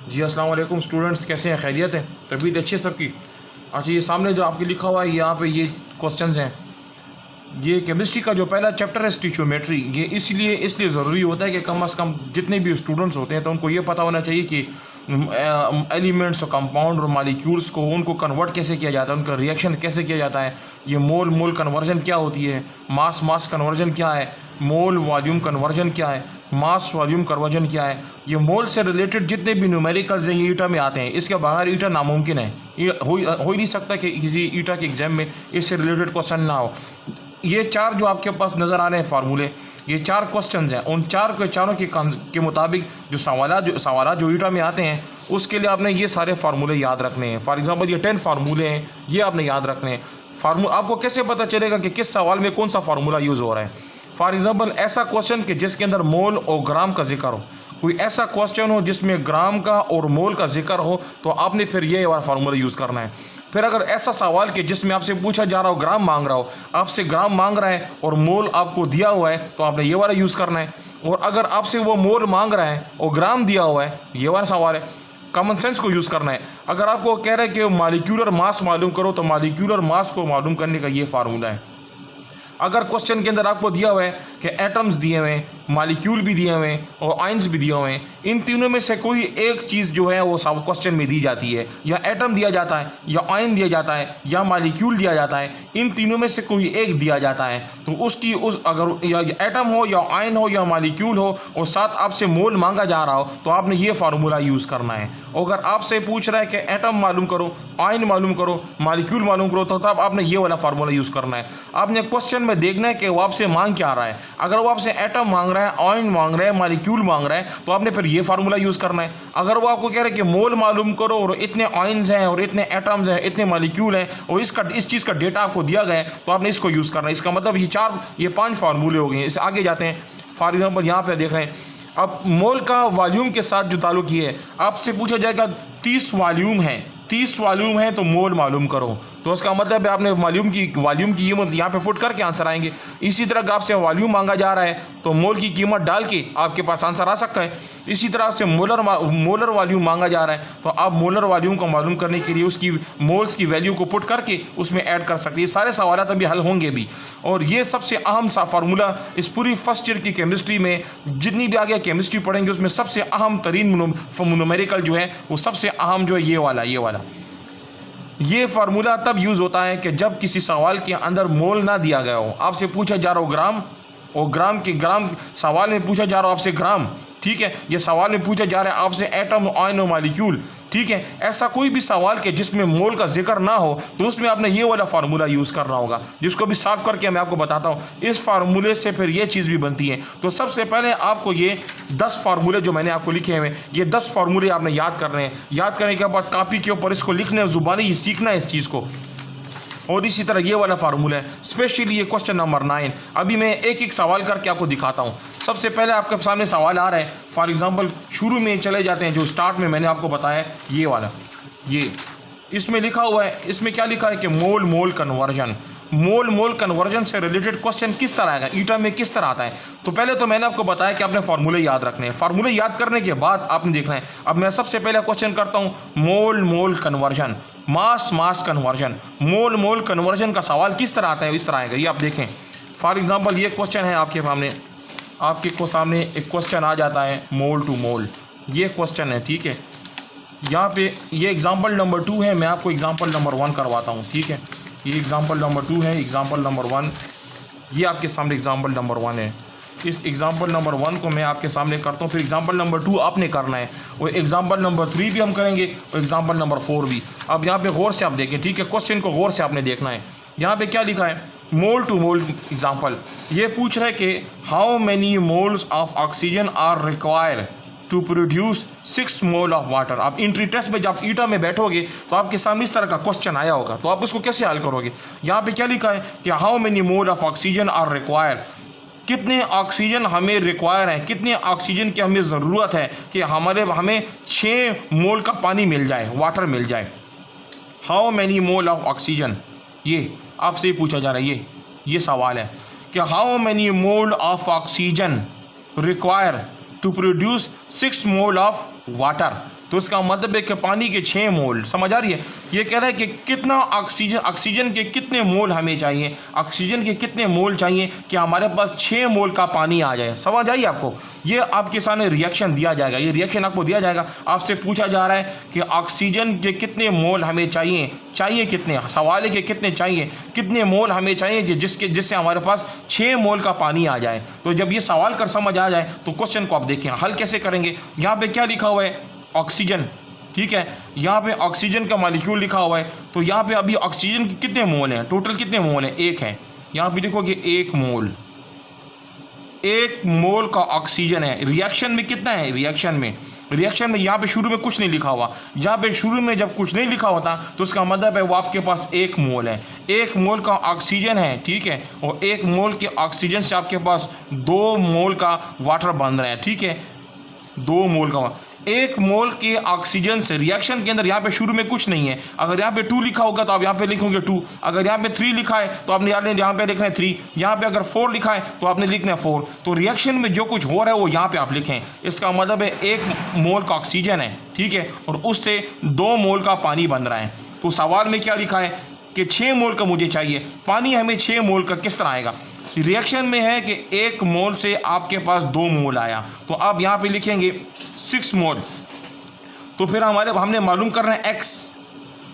जी अस्सलाम वालेकुम स्टूडेंट्स, कैसे हैं? खैरियत है? तबीयत अच्छी है सबकी? अच्छा, ये सामने जो आपके लिखा हुआ है यहाँ पे ये क्वेश्चंस हैं। ये केमिस्ट्री का जो पहला चैप्टर है स्टीचियोमेट्री, ये इसलिए ज़रूरी होता है कि कम से कम जितने भी स्टूडेंट्स होते हैं तो उनको ये पता होना चाहिए कि एलिमेंट्स और कंपाउंड और मालिक्यूल्स को उनको कन्वर्ट कैसे किया जाता है, उनका रिएक्शन कैसे किया जाता है, ये मोल मोल कन्वर्जन क्या होती है, मास मास कन्वर्जन क्या है, मोल वॉल्यूम कन्वर्जन क्या है, मास वॉल्यूम कन्वर्जन क्या है। ये मोल से रिलेटेड जितने भी न्यूमेरिकल्स हैं ये ईटा में आते हैं। इसके बाहर ईटा नामुमकिन है, ये हो ही नहीं सकता कि किसी ईटा के एग्जाम में इससे रिलेटेड क्वेश्चन ना हो। ये चार जो आपके पास नज़र आ रहे हैं फार्मूले, ये चार क्वेश्चंस हैं। उन चारों के मुताबिक जो सवाल जो ईटा में आते हैं उसके लिए आपने ये सारे फार्मूले याद रखने हैं। फॉर एग्जांपल ये 10 फार्मूले हैं, ये आपने याद रखने हैं। आपको कैसे पता चलेगा कि किस सवाल में कौन सा फार्मूला यूज़ हो रहा है? फॉर एग्जांपल ऐसा क्वेश्चन कि जिसके अंदर मोल और ग्राम का जिक्र हो, कोई ऐसा क्वेश्चन हो जिसमें ग्राम का और मोल का जिक्र हो, तो आपने फिर ये वाला फार्मूला यूज़ करना है। फिर अगर ऐसा सवाल कि जिसमें आपसे पूछा जा रहा हो, ग्राम मांग रहा हो, आपसे ग्राम मांग रहा है और मोल आपको दिया हुआ है, तो आपने ये वाला यूज़ करना है। और अगर आपसे वो मोल मांग रहा है और ग्राम दिया हुआ है, ये वाला सवाल है, कॉमन सेंस को यूज़ करना है। अगर आपको कह रहा है कि मालिक्यूलर मास मालूम करो, तो मालिक्यूलर मास को मालूम करने का ये फार्मूला है। अगर क्वेश्चन के अंदर आपको दिया हुआ है कि एटम्स दिए हुए हैं, मालिक्यूल भी दिए हुए हैं और आयंस भी दिए हुए हैं, इन तीनों में से कोई एक चीज़ जो है वो सब क्वेश्चन में दी जाती है, या एटम दिया जाता है, या आयन दिया जाता है, या मालिक्यूल दिया जाता है, इन तीनों में से कोई एक दिया जाता है, तो अगर या एटम हो या आयन हो या मालिक्यूल हो और साथ आपसे मोल मांगा जा रहा हो, तो आपने ये फार्मूला यूज़ करना है। अगर आपसे पूछ रहा है कि एटम मालूम करो, आयन मालूम करो, मालिक्यूल मालूम करो, तो तब आपने ये वाला फार्मूला यूज़ करना है। आपने क्वेश्चन में देखना है कि वो आपसे मांग क्या रहा है। अगर वो आपसे एटम मांग रहा है, आयन मांग रहा है, मालिक्यूल मांग रहा है, तो आपने फिर ये फार्मूला यूज़ करना है। अगर वो आपको कह रहा है कि मोल मालूम करो और इतने आयन्स हैं और इतने एटम्स हैं, इतने मालिक्यूल हैं और इस चीज़ का डेटा आपको दिया गया है, तो आपने इसको यूज़ करना है। इसका मतलब ये 5 फार्मूले हो गए हैं। इससे आगे जाते हैं। फॉर एग्जाम्पल यहाँ पर देख रहे हैं, अब मोल का वॉल्यूम के साथ जो ताल्लुक ये है, आपसे पूछा जाएगा 30 वॉल्यूम है तो मोल मालूम करो, तो उसका मतलब है आपने वॉल्यूम की कीमत यहाँ पे पुट करके आंसर आएंगे। इसी तरह अगर आपसे वॉल्यूम मांगा जा रहा है तो मोल की कीमत डाल के आपके पास आंसर आ सकता है। इसी तरह से मोलर वॉल्यूम मांगा जा रहा है तो आप मोलर वॉल्यूम को मालूम करने के लिए उसकी मोल्स की वैल्यू को पुट करके उसमें ऐड कर सकते हैं। ये सारे सवाल अभी हल होंगे भी, और ये सबसे अहम सा फार्मूला इस पूरी फर्स्ट ईयर की केमिस्ट्री में, जितनी भी आगे केमिस्ट्री पढ़ेंगे उसमें सबसे अहम तरीन न्यूमेरिकल जो है वो सबसे अहम जो है ये वाला ये फार्मूला तब यूज़ होता है कि जब किसी सवाल के अंदर मोल ना दिया गया हो। आपसे पूछा जा रहा हो ग्राम, और ग्राम सवाल में पूछा जा रहा हो आपसे ग्राम, ठीक है, ये सवाल में पूछा जा रहा है आपसे एटम, आयन और मालिक्यूल, ठीक है। ऐसा कोई भी सवाल के जिसमें मोल का जिक्र ना हो तो उसमें आपने ये वाला फार्मूला यूज़ करना होगा, जिसको भी साफ करके मैं आपको बताता हूँ। इस फार्मूले से फिर ये चीज़ भी बनती है। तो सबसे पहले आपको ये 10 फार्मूले जो मैंने आपको लिखे हैं, ये 10 फार्मूले आपने याद करने हैं। याद करने के बाद कापी के ऊपर इसको लिखने, ज़ुबानी सीखना है इस चीज़ को। और इसी तरह ये वाला फार्मूला है, स्पेशली ये क्वेश्चन नंबर 9। अभी मैं एक एक सवाल करके आपको दिखाता हूँ। सबसे पहले आपके सामने सवाल आ रहा है, फॉर एग्जांपल शुरू में चले जाते हैं, जो स्टार्ट में मैंने आपको बताया ये वाला, ये इसमें लिखा हुआ है, इसमें क्या लिखा है कि मोल मोल कन्वर्जन से रिलेटेड क्वेश्चन किस तरह आएगा, ईटा में किस तरह आता है। तो पहले तो मैंने आपको बताया कि आपने फार्मूले याद रखने हैं। फार्मूले याद करने के बाद आपने देखना है। अब मैं सबसे पहले क्वेश्चन करता हूँ, मोल कन्वर्जन, मास कन्वर्जन। मोल कन्वर्जन का सवाल किस तरह आता है, इस तरह आएगा। ये आप देखें, फॉर एग्जाम्पल ये क्वेश्चन है आपके सामने एक क्वेश्चन आ जाता है मोल टू मोल, ये क्वेश्चन है, ठीक है। यहाँ पे ये एग्जाम्पल नंबर 2 है, मैं आपको एग्जाम्पल नंबर 1 करवाता हूँ, ठीक है। ये एग्जाम्पल नंबर 2 है, एग्जाम्पल नंबर 1 ये आपके सामने एग्जाम्पल नंबर 1 है। इस एग्जाम्पल नंबर 1 को मैं आपके सामने करता हूँ, फिर एग्जाम्पल नंबर 2 आपने करना है, और एग्जाम्पल नंबर 3 भी हम करेंगे और एग्जाम्पल नंबर 4 भी। अब यहाँ पे गौर से आप देखें, ठीक है, क्वेश्चन को गौर से आपने देखना है। यहाँ पे क्या लिखा है, मोल टू मोल एग्जाम्पल। ये पूछ रहा है कि how many moles of oxygen are required to produce 6 mole of water. आप एंट्री टेस्ट में जब ईटा में बैठोगे तो आपके सामने इस तरह का क्वेश्चन आया होगा, तो आप उसको कैसे हल करोगे। यहाँ पे क्या लिखा है कि how many mole of oxygen are required, कितने ऑक्सीजन हमें रिक्वायर है, कितने ऑक्सीजन की हमें ज़रूरत है कि हमें 6 मोल का पानी मिल जाए, वाटर मिल जाए। How many mole of oxygen, ये आपसे पूछा जा रहा है, ये सवाल है कि how many mole of oxygen require to produce 6 mole of water. तो इसका मतलब है कि पानी के 6 मोल। समझ आ रही है? ये कह रहा है कि कितना ऑक्सीजन के कितने मोल हमें चाहिए, ऑक्सीजन के कितने मोल चाहिए कि हमारे पास 6 मोल का पानी आ जाए। समझ आई आपको? ये आपके सामने रिएक्शन दिया जाएगा, ये रिएक्शन आपको दिया जाएगा। आपसे पूछा जा रहा है कि ऑक्सीजन के कितने मोल हमें चाहिए कितने, सवाल है कि कितने चाहिए, कितने मोल हमें चाहिए जिससे हमारे पास 6 मोल का पानी आ जाए। तो जब ये सवाल कर समझ आ जाए तो क्वेश्चन को आप देखें हल कैसे करेंगे। यहाँ पे क्या लिखा हुआ है? ऑक्सीजन, ठीक है। यहाँ पे ऑक्सीजन का मॉलिक्यूल लिखा हुआ है। तो यहाँ पे अभी ऑक्सीजन के कितने मोल हैं, टोटल कितने मोल हैं? 1 है। यहाँ पे लिखो कि 1 मोल का ऑक्सीजन है। रिएक्शन में कितना है? रिएक्शन में यहाँ पे शुरू में कुछ नहीं लिखा हुआ। यहाँ पे शुरू में जब कुछ नहीं लिखा होता तो उसका मतलब है वो आपके पास 1 मोल है। 1 मोल का ऑक्सीजन है, ठीक है। और 1 मोल के ऑक्सीजन से आपके पास 2 मोल का वाटर बन रहा है, ठीक है। 2 मोल का 1 मोल के ऑक्सीजन से रिएक्शन के अंदर यहाँ पे शुरू में कुछ नहीं है। अगर यहाँ पे 2 लिखा होगा तो आप यहाँ पे लिखोगे 2। अगर यहाँ पे 3 लिखा है तो आपने यहाँ पे लिखना है 3। यहाँ पे अगर 4 लिखा है तो आपने लिखना है 4। तो रिएक्शन में जो कुछ हो रहा है वो यहाँ पे आप लिखें। इसका मतलब है 1 मोल का ऑक्सीजन है, ठीक है, और उससे 2 मोल का पानी बन रहा है। तो सवाल में क्या लिखा है कि 6 मोल का मुझे चाहिए पानी। हमें 6 मोल का किस तरह आएगा? रिएक्शन में है कि 1 मोल से आपके पास 2 मोल आया, तो आप यहाँ पे लिखेंगे 6 मोल। तो फिर हमने मालूम करना है x,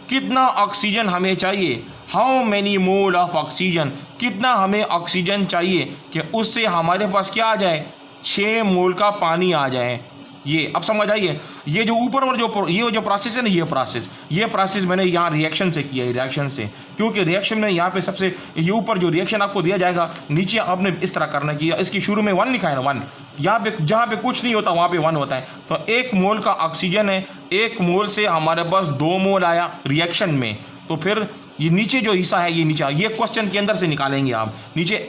कितना ऑक्सीजन हमें चाहिए। How many mole of oxygen, कितना हमें ऑक्सीजन चाहिए कि उससे हमारे पास क्या आ जाए? 6 मोल का पानी आ जाए। ये अब समझ आइए। ये जो ऊपर और ये जो प्रोसेस है ना, ये प्रोसेस मैंने यहाँ रिएक्शन से किया है, रिएक्शन से, क्योंकि रिएक्शन में यहाँ पे सबसे ये ऊपर जो रिएक्शन आपको दिया जाएगा, नीचे आपने इस तरह करना किया। इसकी शुरू में 1 लिखा है ना, 1। यहाँ पे जहाँ पे कुछ नहीं होता वहाँ पे 1 होता है। तो 1 मोल का ऑक्सीजन है, 1 मोल से हमारे पास 2 मोल आया रिएक्शन में। तो फिर ये नीचे जो हिस्सा है ये क्वेश्चन के अंदर से निकालेंगे आप। नीचे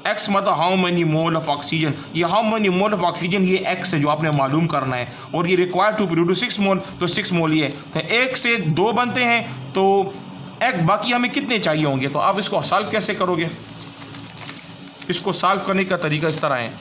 एक्स मतलब how many mole of oxygen, ये how many mole of oxygen ये एक्स है जो आपने मालूम करना है। और ये रिक्वायर्ड टू प्रोड्यूस 6 मोल, तो 6 मोल ये तो 1 से 2 बनते हैं। तो बाकी हमें कितने चाहिए होंगे? तो आप इसको सॉल्व कैसे करोगे? इसको सॉल्व करने का तरीका इस तरह है।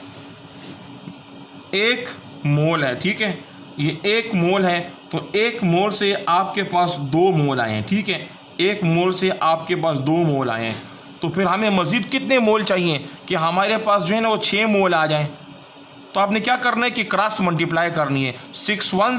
1 मोल है, ठीक है, ये 1 मोल है। तो 1 मोल से आपके पास 2 मोल आए हैं, ठीक है। 1 मोल से आपके पास 2 मोल आए हैं। तो फिर हमें मज़ीद कितने मोल चाहिए कि हमारे पास जो है ना वो 6 मोल आ जाए? तो आपने क्या करना है कि क्रॉस मल्टीप्लाई करनी है। 6 1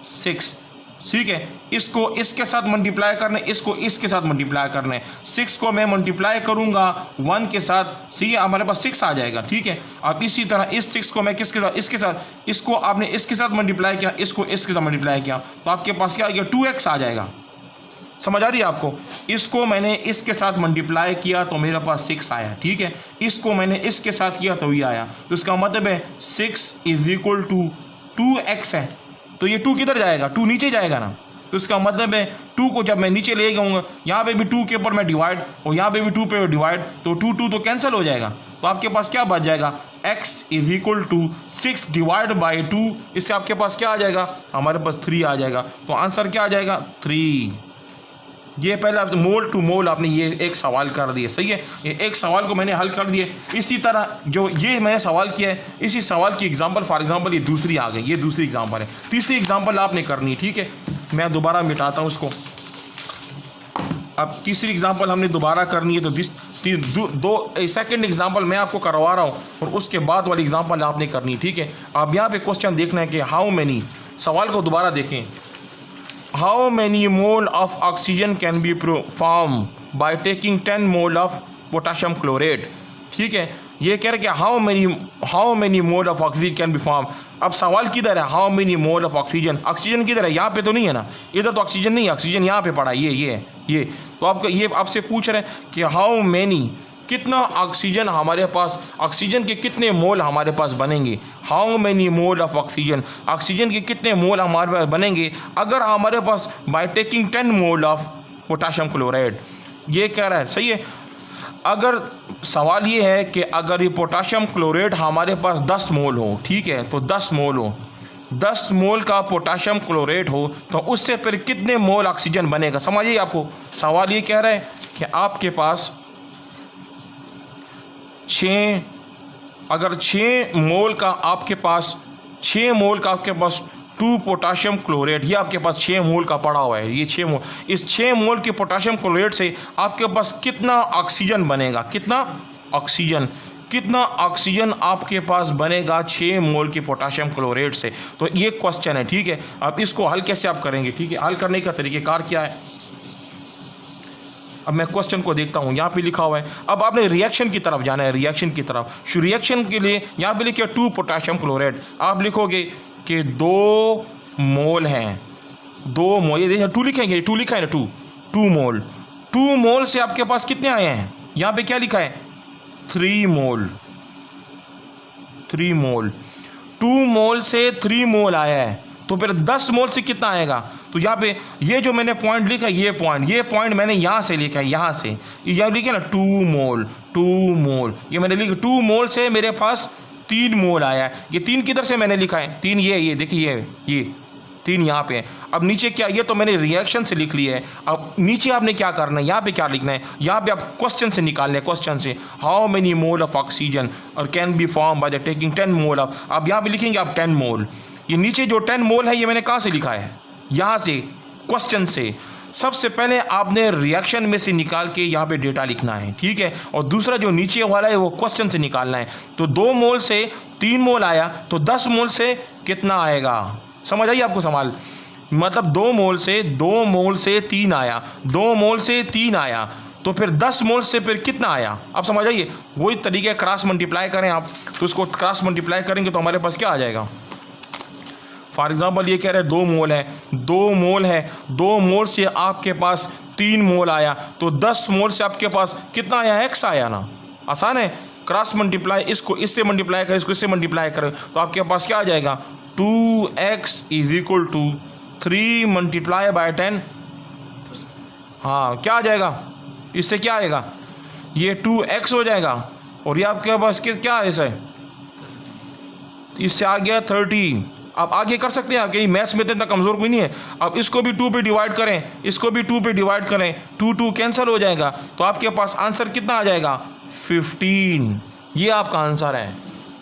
6, ठीक है। इसको इसके साथ मल्टीप्लाई करना है, इसको इसके साथ मल्टीप्लाई करना है। 6 को मैं मल्टीप्लाई करूंगा 1 के साथ, ठीक है, हमारे पास 6 आ जाएगा, ठीक है। अब इसी तरह इस 6 को मैं किसके साथ? इसके साथ। इसको आपने इसके साथ मल्टीप्लाई किया, इसको इसके साथ मल्टीप्लाई किया, तो आपके पास क्या आ गया? 2x आ जाएगा। समझ आ रही है आपको? इसको मैंने इसके साथ मल्टीप्लाई किया तो मेरे पास 6 आया, ठीक है। इसको मैंने इसके साथ किया तो ये आया। तो इसका मतलब है 6 = 2x है। तो ये 2 किधर जाएगा? 2 नीचे जाएगा ना। तो इसका मतलब है 2 को जब मैं नीचे ले जाऊँगा, यहाँ पे भी 2 के ऊपर मैं डिवाइड और यहाँ पे भी 2 पे डिवाइड, तो 2 तो कैंसिल हो जाएगा। तो आपके पास क्या बच जाएगा? x = 6 / 2। इससे आपके पास क्या आ जाएगा? हमारे पास 3 आ जाएगा। तो आंसर क्या आ जाएगा? 3। ये पहले आप मोल टू मोल आपने ये एक सवाल कर दिए, सही है। ये एक सवाल को मैंने हल कर दिए। इसी तरह जो ये मैंने सवाल किया है, इसी सवाल की एग्जांपल फॉर एग्जांपल ये दूसरी आ गई, ये दूसरी एग्जांपल है। तीसरी एग्जांपल आपने करनी है, ठीक है। मैं दोबारा मिटाता हूँ उसको। अब तीसरी एग्जांपल हमने दोबारा करनी है। तो सेकंड एग्जांपल मैं आपको करवा रहा हूँ और उसके बाद वाली एग्जांपल आपने करनी है, ठीक है। आप यहाँ पे क्वेश्चन देखना है कि हाउ मैनी, सवाल को दोबारा देखें। How many mole of oxygen can be formed by taking 10 mole of potassium chlorate? ठीक है, ये कह रहे कि how many mole of oxygen can be formed। अब सवाल किधर है? how many mole of oxygen, oxygen किधर है? यहाँ पे तो नहीं है ना, इधर तो ऑक्सीजन नहीं है, ऑक्सीजन यहाँ पे पड़ा है, ये। तो आपको ये आपसे पूछ रहे हैं कि how many, कितना ऑक्सीजन हमारे पास, ऑक्सीजन के कितने मोल हमारे पास बनेंगे। How many mole of oxygen, oxygen के कितने मोल हमारे पास बनेंगे अगर हमारे पास by taking 10 mole of potassium chloride. ये कह रहा है, सही है। अगर सवाल ये है कि अगर ये पोटाशियम क्लोराइड हमारे पास 10 मोल हो, ठीक है, तो 10 मोल हो, 10 मोल का पोटाशियम क्लोराइड हो, तो उससे फिर कितने मोल ऑक्सीजन बनेगा। समझिए, आपको सवाल ये कह रहा है कि आपके पास 6 मोल का आपके पास 2 पोटाशियम क्लोरेट, ये आपके पास 6 मोल का पड़ा हुआ है, ये 6 मोल। इस 6 मोल के पोटाशियम क्लोरेट से आपके पास कितना ऑक्सीजन बनेगा, कितना ऑक्सीजन आपके पास बनेगा 6 मोल के पोटाशियम क्लोरेट से। तो ये क्वेश्चन है, ठीक है। अब इसको हल कैसे आप करेंगे, ठीक है, हल करने का तरीक़ेकार क्या है। अब मैं क्वेश्चन को देखता हूँ, यहाँ पे लिखा हुआ है। अब आपने रिएक्शन की तरफ जाना है, रिएक्शन की तरफ। रिएक्शन के लिए यहाँ पे लिखे 2 पोटाशियम क्लोराइड, आप लिखोगे कि 2 मोल हैं, 2 मोल, ये देखिए 2 लिखेंगे, 2 लिखा है ना, 2 मोल। 2 मोल से आपके पास कितने आए हैं, यहाँ पे क्या लिखा है 3 मोल। 2 मोल से 3 मोल आया है, तो फिर 10 मोल से कितना आएगा। तो यहाँ पे ये जो मैंने पॉइंट लिखा है, ये पॉइंट मैंने यहाँ से लिखा है, यहाँ से यहाँ लिखा है ना 2 मोल, ये मैंने लिखा 2 मोल से मेरे पास 3 मोल आया है। ये 3 किधर से मैंने लिखा है, 3 ये देखिए, ये 3 यहाँ पे है। अब नीचे क्या, ये तो मैंने रिएक्शन से लिख लिया है। अब नीचे आपने क्या करना है, यहाँ पे क्या लिखना है, यहाँ पे आप क्वेश्चन से निकालना है, क्वेश्चन से how many mole of oxygen और can be form by the taking 10 mole of. अब यहाँ पे लिखेंगे आप 10 मोल। ये नीचे जो 10 मोल है ये मैंने कहाँ से लिखा है, यहाँ से, क्वेश्चन से। सबसे पहले आपने रिएक्शन में से निकाल के यहाँ पे डेटा लिखना है, ठीक है। और दूसरा जो नीचे वाला है वो क्वेश्चन से निकालना है। तो 2 मोल से 3 मोल आया, तो 10 मोल से कितना आएगा, समझ आइए आपको सवाल। मतलब 2 मोल से 3 आया, 2 मोल से 3 आया, तो फिर 10 मोल से फिर कितना आया, आप समझ आइए। वही तरीके क्रॉस मल्टीप्लाई करें आप, तो उसको क्रॉस मल्टीप्लाई करेंगे तो हमारे पास क्या आ जाएगा। फॉर एग्जांपल ये कह रहे हैं 2 मोल है, 2 मोल से आपके पास 3 मोल आया, तो 10 मोल से आपके पास कितना आया, x आया ना। आसान है, क्रॉस मल्टीप्लाई, इसको इससे मल्टीप्लाई करें, इसको इससे मल्टीप्लाई करें, तो आपके पास क्या आ जाएगा 2x = 3 मल्टीप्लाई बाय 10। हाँ, क्या आ जाएगा, इससे क्या आएगा, ये 2x हो जाएगा, और ये आपके पास क्या है, इसे इससे आ गया 30। आप आगे कर सकते हैं, आपके मैथ्स में इतना कमज़ोर कोई नहीं है। अब इसको भी 2 पे डिवाइड करें, इसको भी 2 पे डिवाइड करें, 2 कैंसिल हो जाएगा, तो आपके पास आंसर कितना आ जाएगा 15। ये आपका आंसर है।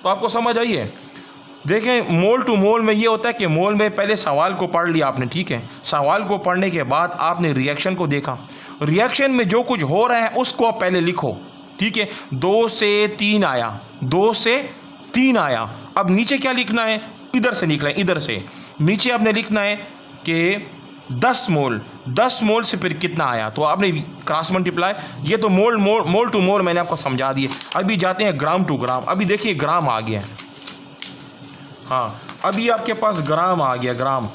तो आपको समझ आइए। देखें, मोल टू मोल में ये होता है कि मोल में पहले सवाल को पढ़ लिया आपने, ठीक है। सवाल को पढ़ने के बाद आपने रिएक्शन को देखा, रिएक्शन में जो कुछ हो रहा है उसको आप पहले लिखो, ठीक है। 2 से 3 आया, 2 से 3 आया। अब नीचे क्या लिखना है, इधर से निकला है, इधर से नीचे आपने लिखना है कि 10 मोल से फिर कितना आया, तो आपने क्रॉस मल्टीप्लाई। ये तो मोल टू मोल मैंने आपको समझा दिए। अभी जाते हैं ग्राम टू ग्राम। अभी देखिए ग्राम आ गया, हाँ, अभी आपके पास ग्राम आ गया। ग्राम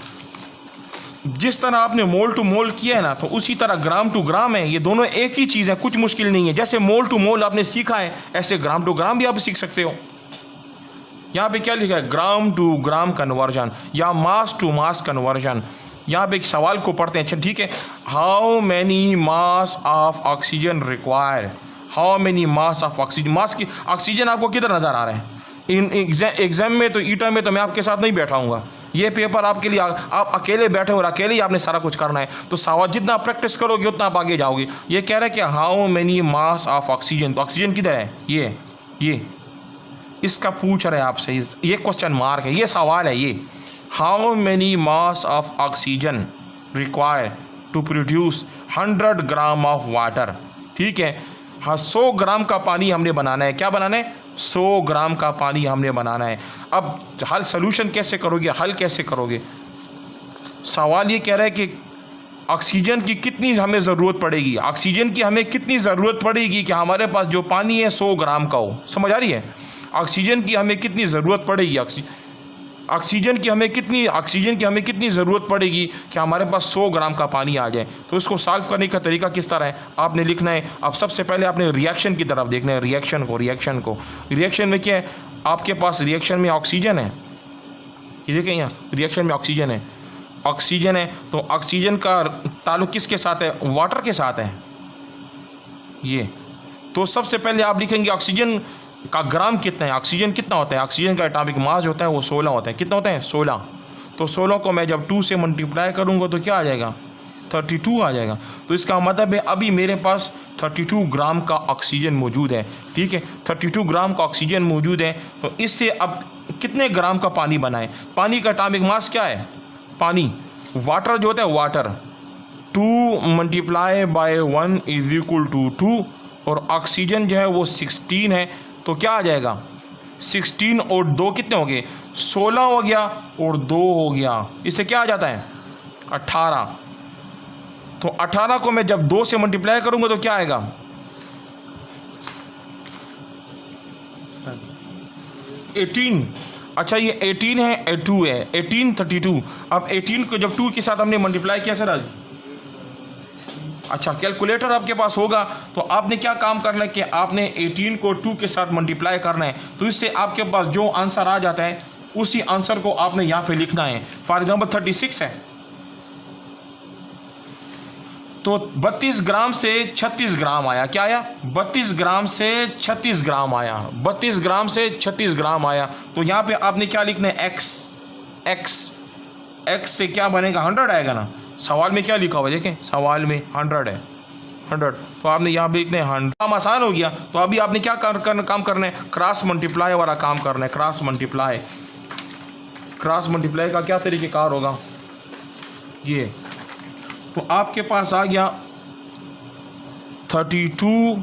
जिस तरह आपने मोल टू मोल किया है ना, तो उसी तरह ग्राम टू ग्राम है। ये दोनों एक ही चीज़ है, कुछ मुश्किल नहीं है। जैसे मोल टू मोल आपने सीखा है, ऐसे ग्राम टू ग्राम भी आप सीख सकते हो। यहाँ पे क्या लिखा है, ग्राम टू ग्राम कन्वर्जन या मास टू मास कन्वर्जन। यहाँ पे एक सवाल को पढ़ते हैं, अच्छा ठीक है। How many mass of oxygen require, how many mass of oxygen. Mass की ऑक्सीजन आपको किधर नज़र आ रहा है, इन एग्जाम में तो ईटा में तो मैं आपके साथ नहीं बैठाऊंगा। ये पेपर आपके लिए आप अकेले बैठे और अकेले ही आपने सारा कुछ करना है। तो सवाल जितना आप प्रैक्टिस करोगे उतना आप आगे जाओगे। ये कह रहा है कि how many mass of oxygen, तो ऑक्सीजन किधर है, ये इसका पूछ रहे हैं आपसे, ये क्वेश्चन मार्क है, ये सवाल है। ये how many mass of oxygen require to produce 100 gram of water, ठीक है। हाँ, 100 ग्राम का पानी हमने बनाना है। क्या बनाना है, 100 ग्राम का पानी हमने बनाना है। अब हल सोल्यूशन कैसे करोगे, हल कैसे करोगे। सवाल ये कह रहा है कि ऑक्सीजन की कितनी हमें ज़रूरत पड़ेगी, ऑक्सीजन की हमें कितनी ज़रूरत पड़ेगी कि हमारे पास जो पानी है 100 ग्राम का हो। समझ आ रही है, ऑक्सीजन की हमें कितनी ज़रूरत पड़ेगी, ऑक्सीजन की हमें कितनी ज़रूरत पड़ेगी कि हमारे पास 100 ग्राम का पानी आ जाए। तो इसको सॉल्व करने का तरीका किस तरह है, आपने लिखना है। अब सबसे पहले आपने रिएक्शन की तरफ देखना है, रिएक्शन को। रिएक्शन में क्या है, आपके पास रिएक्शन में ऑक्सीजन है, ये देखें यहाँ रिएक्शन में ऑक्सीजन है, तो ऑक्सीजन का ताल्लुक़ किसके साथ है, वाटर के साथ है। ये तो सबसे पहले आप लिखेंगे ऑक्सीजन का ग्राम कितना है, ऑक्सीजन कितना होता है। ऑक्सीजन का एटॉमिक मास होता है वो 16 होता है। कितना होता है, 16। तो 16 को मैं जब 2 से मल्टीप्लाई करूँगा तो क्या आ जाएगा, 32 आ जाएगा। तो इसका मतलब है अभी मेरे पास 32 ग्राम का ऑक्सीजन मौजूद है, ठीक है। 32 ग्राम का ऑक्सीजन मौजूद है, तो इससे अब कितने ग्राम का पानी बना है? पानी का एटॉमिक मास क्या है? पानी, वाटर जो होता है water, 2 multiply by 1 is equal to 2, और ऑक्सीजन जो है वो 16 है, तो क्या आ जाएगा? 16 और 2 कितने हो गए? 16 हो गया, और 2 हो गया, इससे क्या आ जाता है? 18। तो 18 को मैं जब 2 से मल्टीप्लाई करूंगा तो क्या आएगा? 18। अच्छा ये 18 है, 2 है, 18 32। अब 18 को जब 2 के साथ हमने मल्टीप्लाई किया सर आज, अच्छा कैलकुलेटर आपके पास होगा, तो आपने क्या काम करना है कि आपने 18 को 2 के साथ मल्टीप्लाई करना है, तो इससे आपके पास जो आंसर आ जाता है उसी आंसर को आपने यहाँ पे लिखना है। फॉर एग्जांपल 36 है, तो 32 ग्राम से 36 ग्राम आया। क्या आया? 32 ग्राम से 36 ग्राम आया, 32 ग्राम से 36 ग्राम आया। तो यहाँ पे आपने क्या लिखना है? एक्स से क्या बनेगा? 100 आएगा ना। सवाल में क्या लिखा हुआ है देखें, सवाल में 100 है, 100, तो आपने यहाँ पे लिखना है 100। काम आसान हो गया। तो अभी आपने क्या काम करना है? क्रॉस मल्टीप्लाई वाला काम करना है। क्रॉस मल्टीप्लाई का क्या तरीक़ेकार होगा? ये तो आपके पास आ गया 32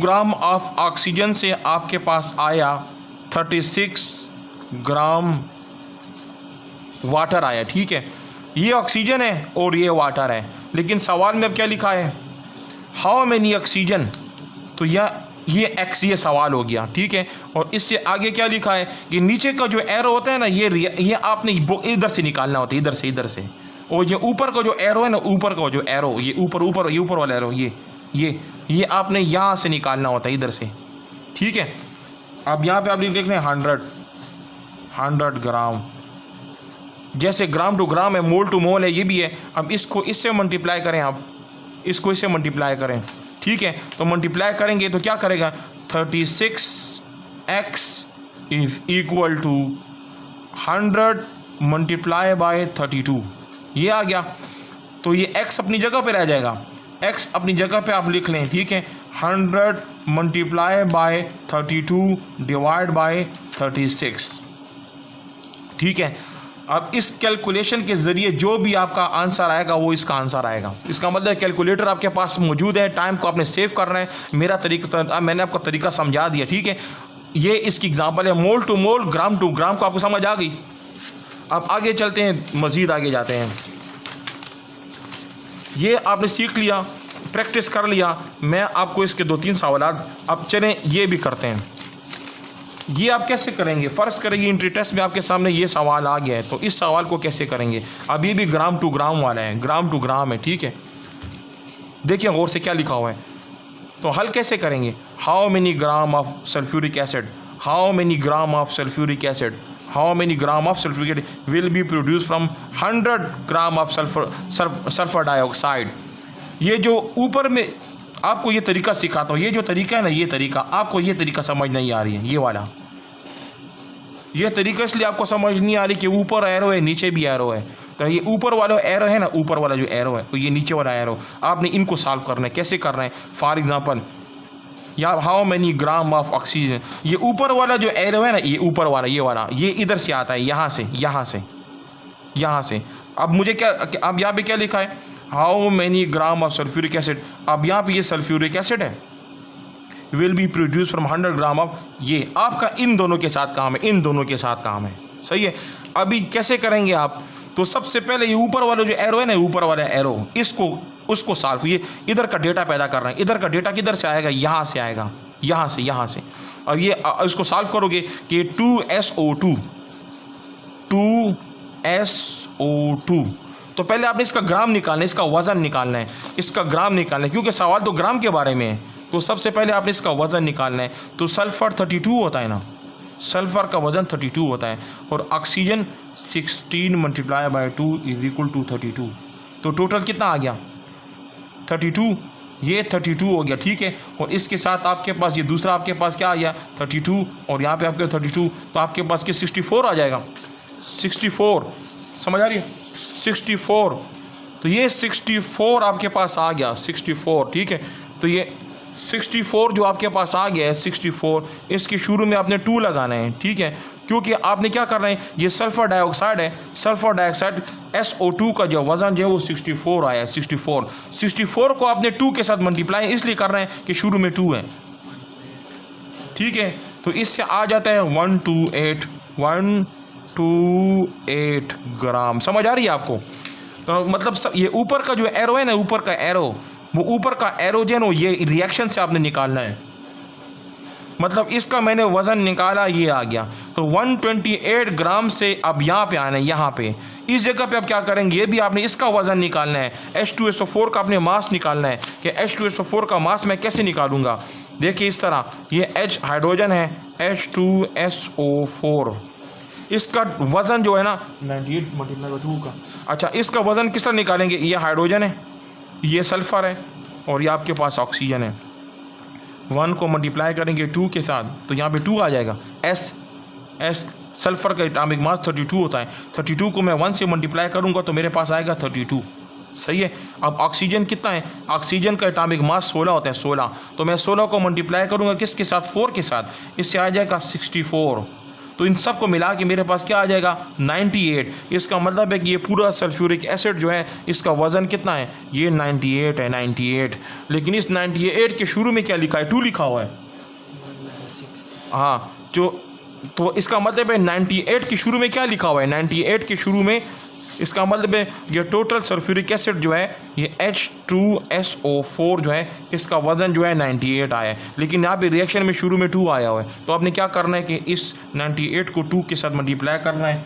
ग्राम ऑफ ऑक्सीजन से आपके पास आया 36 ग्राम वाटर आया, ठीक है। ये ऑक्सीजन है और ये वाटर है, लेकिन सवाल में अब क्या लिखा है? हाउ मेनी ऑक्सीजन, तो ये एक्स, ये सवाल हो गया, ठीक है। और इससे आगे क्या लिखा है कि नीचे का जो एरो होता है ना, ये आपने इधर से निकालना होता है, इधर से। और ये ऊपर का जो एरो है ना, ऊपर का जो एरो, ये ऊपर वाला एरो, ये आपने यहाँ से निकालना होता है, इधर से, ठीक है। अब यहाँ पे आप लिख रहे हैं 100 ग्राम, जैसे ग्राम टू ग्राम है, मोल टू मोल है, ये भी है। अब इसको इससे मल्टीप्लाई करें, आप इसको इससे मल्टीप्लाई करें, ठीक है। तो मल्टीप्लाई करेंगे तो क्या करेगा? 36x is equal to 100 multiply by 32, ये आ गया। तो ये x अपनी जगह पे रह जाएगा, x अपनी जगह पे आप लिख लें, ठीक है। 100 मल्टीप्लाई बाय 32 डिवाइड बाय 36, ठीक है। अब इस कैलकुलेशन के ज़रिए जो भी आपका आंसर आएगा वो इसका आंसर आएगा। इसका मतलब कैलकुलेटर आपके पास मौजूद है, टाइम को आपने सेव करना है। मेरा तरीका, मैंने आपको तरीका समझा दिया, ठीक है। ये इसकी एग्जांपल है, मोल टू मोल, ग्राम टू ग्राम को आपको समझ आ गई। अब आगे चलते हैं, मज़ीद आगे जाते हैं। ये आपने सीख लिया, प्रैक्टिस कर लिया। मैं आपको इसके 2-3 सवालात, अब चलें ये भी करते हैं। ये आप कैसे करेंगे? फ़र्ज़ करेंगे एंट्री टेस्ट में आपके सामने ये सवाल आ गया है, तो इस सवाल को कैसे करेंगे? अब ये भी ग्राम टू ग्राम वाला है, ग्राम टू ग्राम है, ठीक है। देखिए गौर से क्या लिखा हुआ है, तो हल कैसे करेंगे? How many gram of sulphuric acid, how many gram of sulphuric acid, how many gram of sulphuric acid will be produce from 100 gram of sulphur dioxide. ये जो ऊपर में आपको ये तरीका सिखाता हूँ, ये जो तरीका है ना, ये तरीका आपको, ये तरीका समझ नहीं आ रही है, ये वाला, ये तरीका इसलिए आपको समझ नहीं आ रही कि ऊपर एरो है, नीचे भी एरो है। तो ये ऊपर वाला एरो है ना, ऊपर वाला जो एरो है, तो ये नीचे वाला एरो, आपने इनको सॉल्व करना है। कैसे करना है? फॉर एग्जांपल, या how many gram of oxygen, ये ऊपर वाला जो एरो है ना, ये ऊपर वाला, ये वाला, ये इधर से आता है, यहाँ से। अब मुझे क्या, अब यहाँ पे क्या लिखा है? How many gram of sulphuric acid. अब यहाँ पे ये सल्फ्यूरिक एसिड है, will be produce from 100 gram of, ये आपका इन दोनों के साथ काम है, इन दोनों के साथ काम है, सही है। अभी कैसे करेंगे आप? तो सबसे पहले ये ऊपर वाला जो एरो है ना, ऊपर वाला एरो, उसको सॉल्व, ये इधर का डेटा पैदा कर रहे हैं। इधर का डेटा किधर से आएगा? यहाँ से आएगा, यहाँ से। और ये इसको सॉल्व करोगे कि 2SO2, तो पहले आपने इसका ग्राम निकालना है, इसका वज़न निकालना है, इसका ग्राम निकालना है, क्योंकि सवाल तो ग्राम के बारे में है। तो सबसे पहले आपने इसका वज़न निकालना है। तो सल्फ़र 32 होता है ना, सल्फ़र का वज़न 32 होता है, और oxygen 16 multiply by 2 is equal to 32। तो टोटल कितना आ गया? 32, ये 32 हो गया, ठीक है। और इसके साथ आपके पास ये दूसरा आपके पास क्या आ गया? 32, और यहाँ पे आपके 32, तो आपके पास क्या 64 आ जाएगा? 64, समझ आ रही है? 64, तो ये 64 आपके पास आ गया, 64, ठीक है। तो ये 64 जो आपके पास आ गया है 64, इसके शुरू में आपने 2 लगाना है, ठीक है, क्योंकि आपने क्या कर रहे हैं, ये सल्फ़र डाइऑक्साइड है, सल्फ़र डाइऑक्साइड SO2 का जो वज़न जो है वो 64 आया है, 64 को आपने 2 के साथ मल्टीप्लाई इसलिए कर रहे हैं कि शुरू में 2 है, ठीक है। तो इससे आ जाता है 128 ग्राम। समझ आ रही है आपको? तो मतलब ये ऊपर का जो एरो है ना, ऊपर का एरो, वो ऊपर का एरो जो है ना, ये रिएक्शन से आपने निकालना है। मतलब इसका मैंने वज़न निकाला, ये आ गया। तो 128 ग्राम से अब यहाँ पे आना है, यहाँ पे इस जगह पे आप क्या करेंगे, ये भी आपने इसका वज़न निकालना है। H2SO4 का आपने मास निकालना है कि H2SO4 का मास मैं कैसे निकालूंगा। देखिए इस तरह, ये H हाइड्रोजन है, H2SO4, इसका वज़न जो है ना 98 × 2 का। अच्छा, इसका वज़न किस तरह निकालेंगे, ये हाइड्रोजन है, ये सल्फ़र है और ये आपके पास ऑक्सीजन है। 1 को मल्टीप्लाई करेंगे 2 के साथ तो यहाँ पे 2 आ जाएगा। S सल्फ़र का एटॉमिक मास 32 होता है। 32 को मैं 1 से मल्टीप्लाई करूँगा तो मेरे पास आएगा 32, सही है। अब ऑक्सीजन कितना है, ऑक्सीजन का एटॉमिक मास 16 होता है, 16, तो मैं 16 को मल्टीप्लाई करूँगा किसके साथ, 4 के साथ, इससे आ जाएगा 64। तो इन सब को मिला के मेरे पास क्या आ जाएगा, 98। इसका मतलब है कि ये पूरा सल्फ्यूरिक एसिड जो है इसका वज़न कितना है, ये 98 है, 98। लेकिन इस 98 के शुरू में क्या लिखा है, 2 लिखा हुआ है। हाँ, तो इसका मतलब है 98 के शुरू में क्या लिखा हुआ है, 98 के शुरू में इसका मतलब है ये टोटल सल्फ्यूरिक एसिड जो है, ये H2SO4 जो है, इसका वज़न जो है 98 आया है। लेकिन यहाँ पे रिएक्शन में शुरू में 2 आया हुआ है, तो आपने क्या करना है कि इस 98 को 2 के साथ मल्टीप्लाई करना है,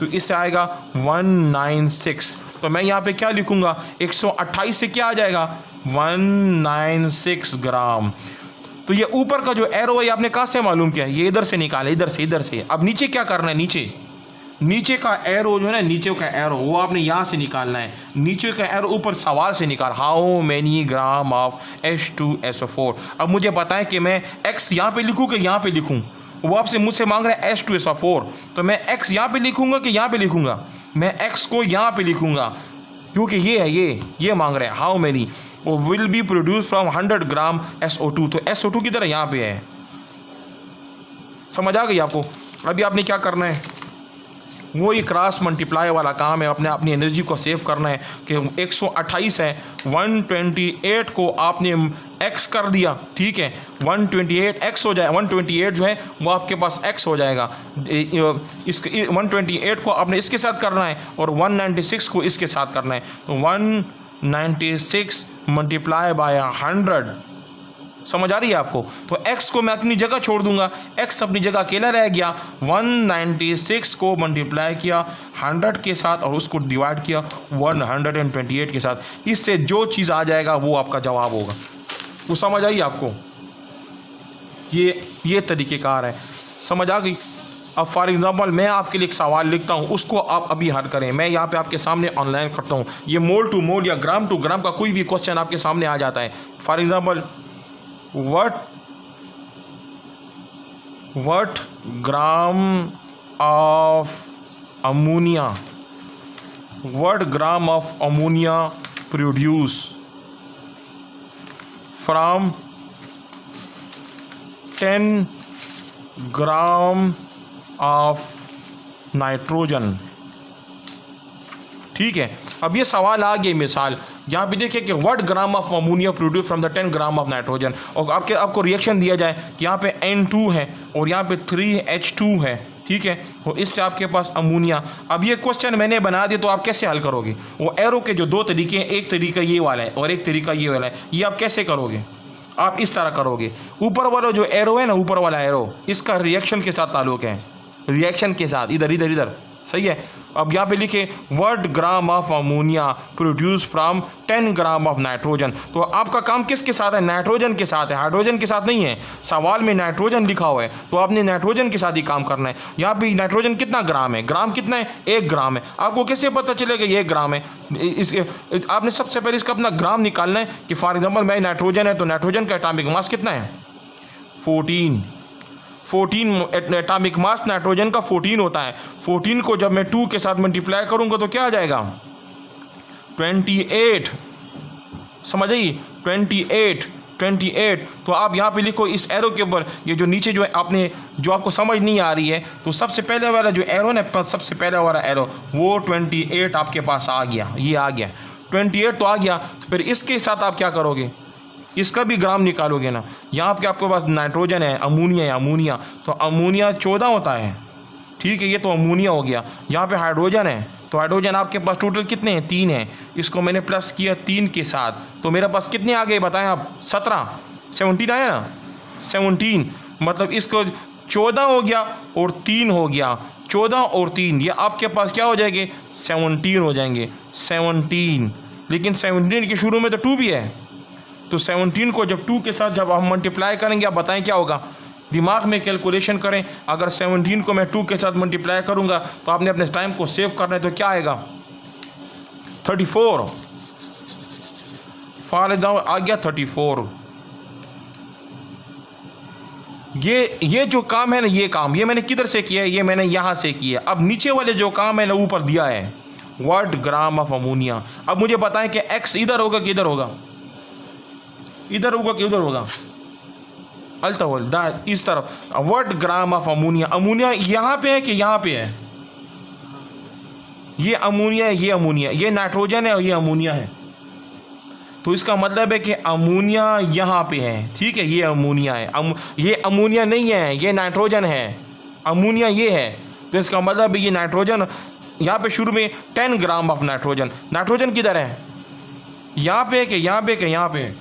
तो इससे आएगा 196। तो मैं यहाँ पे क्या लिखूँगा, 128 से क्या आ जाएगा, 196 ग्राम। तो ये ऊपर का जो एरो है ये आपने कहाँ से मालूम किया, ये इधर से निकाला, इधर से। अब नीचे क्या करना है, नीचे का एरो जो है ना, नीचे का एरो वो आपने यहाँ से निकालना है। नीचे का एरो ऊपर सवाल से निकाल, how many gram of H2SO4। अब मुझे पता है कि मैं x यहाँ पे लिखूँ कि यहाँ पे लिखूँ, वो आपसे मुझसे मांग रहा है H2SO4, तो मैं x यहाँ पे लिखूँगा कि यहाँ पे लिखूँगा, मैं x को यहाँ पे लिखूँगा क्योंकि ये है, ये मांग रहे हैं हाउ मैनी वो will be produce from 100 gram SO2। तो SO2 की तरह यहाँ पे है। समझ आ गई आपको? अभी आपने क्या करना है, वो ये क्रॉस मल्टीप्लाई वाला काम है, अपने अपनी एनर्जी को सेव करना है कि 128 है, 128 को आपने x कर दिया, ठीक है, 128 x हो जाए, 128 जो है वो आपके पास x हो जाएगा। इस 128 को आपने इसके साथ करना है और 196 को इसके साथ करना है। तो 196 मल्टीप्लाई बाय 100, समझ आ रही है आपको? तो x को मैं अपनी जगह छोड़ दूंगा, x अपनी जगह अकेला रह गया। 196 को मल्टीप्लाई किया 100 के साथ और उसको डिवाइड किया 128 के साथ, इससे जो चीज़ आ जाएगा वो आपका जवाब होगा। वो समझ आई आपको? ये तरीक़ेकार है, समझ आ गई? अब फॉर एग्ज़ाम्पल मैं आपके लिए एक सवाल लिखता हूँ, उसको आप अभी हल करें। मैं यहाँ पे आपके सामने ऑनलाइन करता हूँ, ये मोल टू मोल या ग्राम टू ग्राम का कोई भी क्वेश्चन आपके सामने आ जाता है। For example what gram of ammonia produce from 10 gram of nitrogen। ठीक है, अब ये सवाल आ गया मिसाल, यहाँ पे देखिए कि what gram of ammonia produce from the 10 gram of nitrogen, और आपको रिएक्शन दिया जाए कि यहाँ पे N2 है और यहाँ पे 3H2 है, ठीक है, तो इससे आपके पास अमोनिया। अब ये क्वेश्चन मैंने बना दिया तो आप कैसे हल करोगे? वो एरो के जो 2 तरीके हैं, एक तरीका ये वाला है और एक तरीका ये वाला है, ये आप कैसे करोगे? आप इस तरह करोगे, ऊपर वाला जो एरो है ना, ऊपर वाला एरो इसका रिएक्शन के साथ ताल्लुक है, रिएक्शन के साथ, इधर, सही है। अब यहाँ पे लिखे what gram of ammonia produce from 10 gram of nitrogen. तो आपका काम किसके साथ है? नाइट्रोजन के साथ है, हाइड्रोजन के साथ नहीं है। सवाल में नाइट्रोजन लिखा हुआ है तो आपने नाइट्रोजन के साथ ही काम करना है। यहाँ पे नाइट्रोजन कितना ग्राम है? ग्राम कितना है? 1 ग्राम है। आपको कैसे पता चलेगा ये 1 ग्राम है? आपने सबसे पहले इसका अपना ग्राम निकालना है कि फॉर एग्जाम्पल मैं नाइट्रोजन है तो नाइट्रोजन का एटॉमिक मास कितना है? 14 एटॉमिक मास नाइट्रोजन का 14 होता है। 14 को जब मैं 2 के साथ मल्टीप्लाई करूंगा तो क्या आ जाएगा? 28, समझ आई, 28। तो आप यहाँ पे लिखो इस एरो के ऊपर, ये जो नीचे जो है आपने जो आपको समझ नहीं आ रही है, तो सबसे पहले वाला जो एरो ना, सबसे पहले वाला एरो वो 28 आपके पास आ गया, ये आ गया 28 तो आ गया। तो फिर इसके साथ आप क्या करोगे, इसका भी ग्राम निकालोगे ना। यहाँ पे आपके पास नाइट्रोजन है, अमोनिया है, अमोनिया तो अमोनिया 14 होता है, ठीक है, ये तो अमोनिया हो गया। यहाँ पे हाइड्रोजन है, तो हाइड्रोजन आपके पास टोटल कितने हैं, 3 हैं। इसको मैंने प्लस किया 3 के साथ, तो मेरे पास कितने आ गए बताएं आप, 17 आया ना, 17 मतलब इसको 14 हो गया और 3 हो गया, 14 और 3 ये आपके पास क्या हो जाएंगे, 17 हो जाएंगे, 17। लेकिन 17 के शुरू में तो 2 भी है, तो 17 को जब 2 के साथ जब हम मल्टीप्लाई करेंगे, आप बताएं क्या होगा, दिमाग में कैलकुलेशन करें। अगर 17 को मैं 2 के साथ मल्टीप्लाई करूंगा तो आपने अपने टाइम को सेव करना है, तो क्या आएगा 34, फायदा आ गया 34। ये जो काम है ना, ये काम ये मैंने किधर से किया है, ये मैंने यहाँ से किया। अब नीचे वाले जो काम है ना ऊपर दिया है, 1 ग्राम ऑफ अमोनिया। अब मुझे बताएं कि x इधर होगा कि इधर होगा, इधर होगा कि उधर होगा, अल्तवल इस तरफ। 1 ग्राम ऑफ अमोनिया, अमोनिया यहाँ पे है कि यहाँ पे है, ये अमोनिया है, ये अमोनिया, ये नाइट्रोजन है और ये अमोनिया है। तो इसका मतलब है कि अमोनिया यहाँ पे है, ठीक है, ये अमोनिया है, ये अमोनिया नहीं है, ये नाइट्रोजन है, अमोनिया ये है। तो इसका मतलब है ये नाइट्रोजन यहाँ पे शुरू में 10 ग्राम ऑफ नाइट्रोजन। नाइट्रोजन किधर है, यहाँ पे है कि यहाँ पे कि यहाँ पे,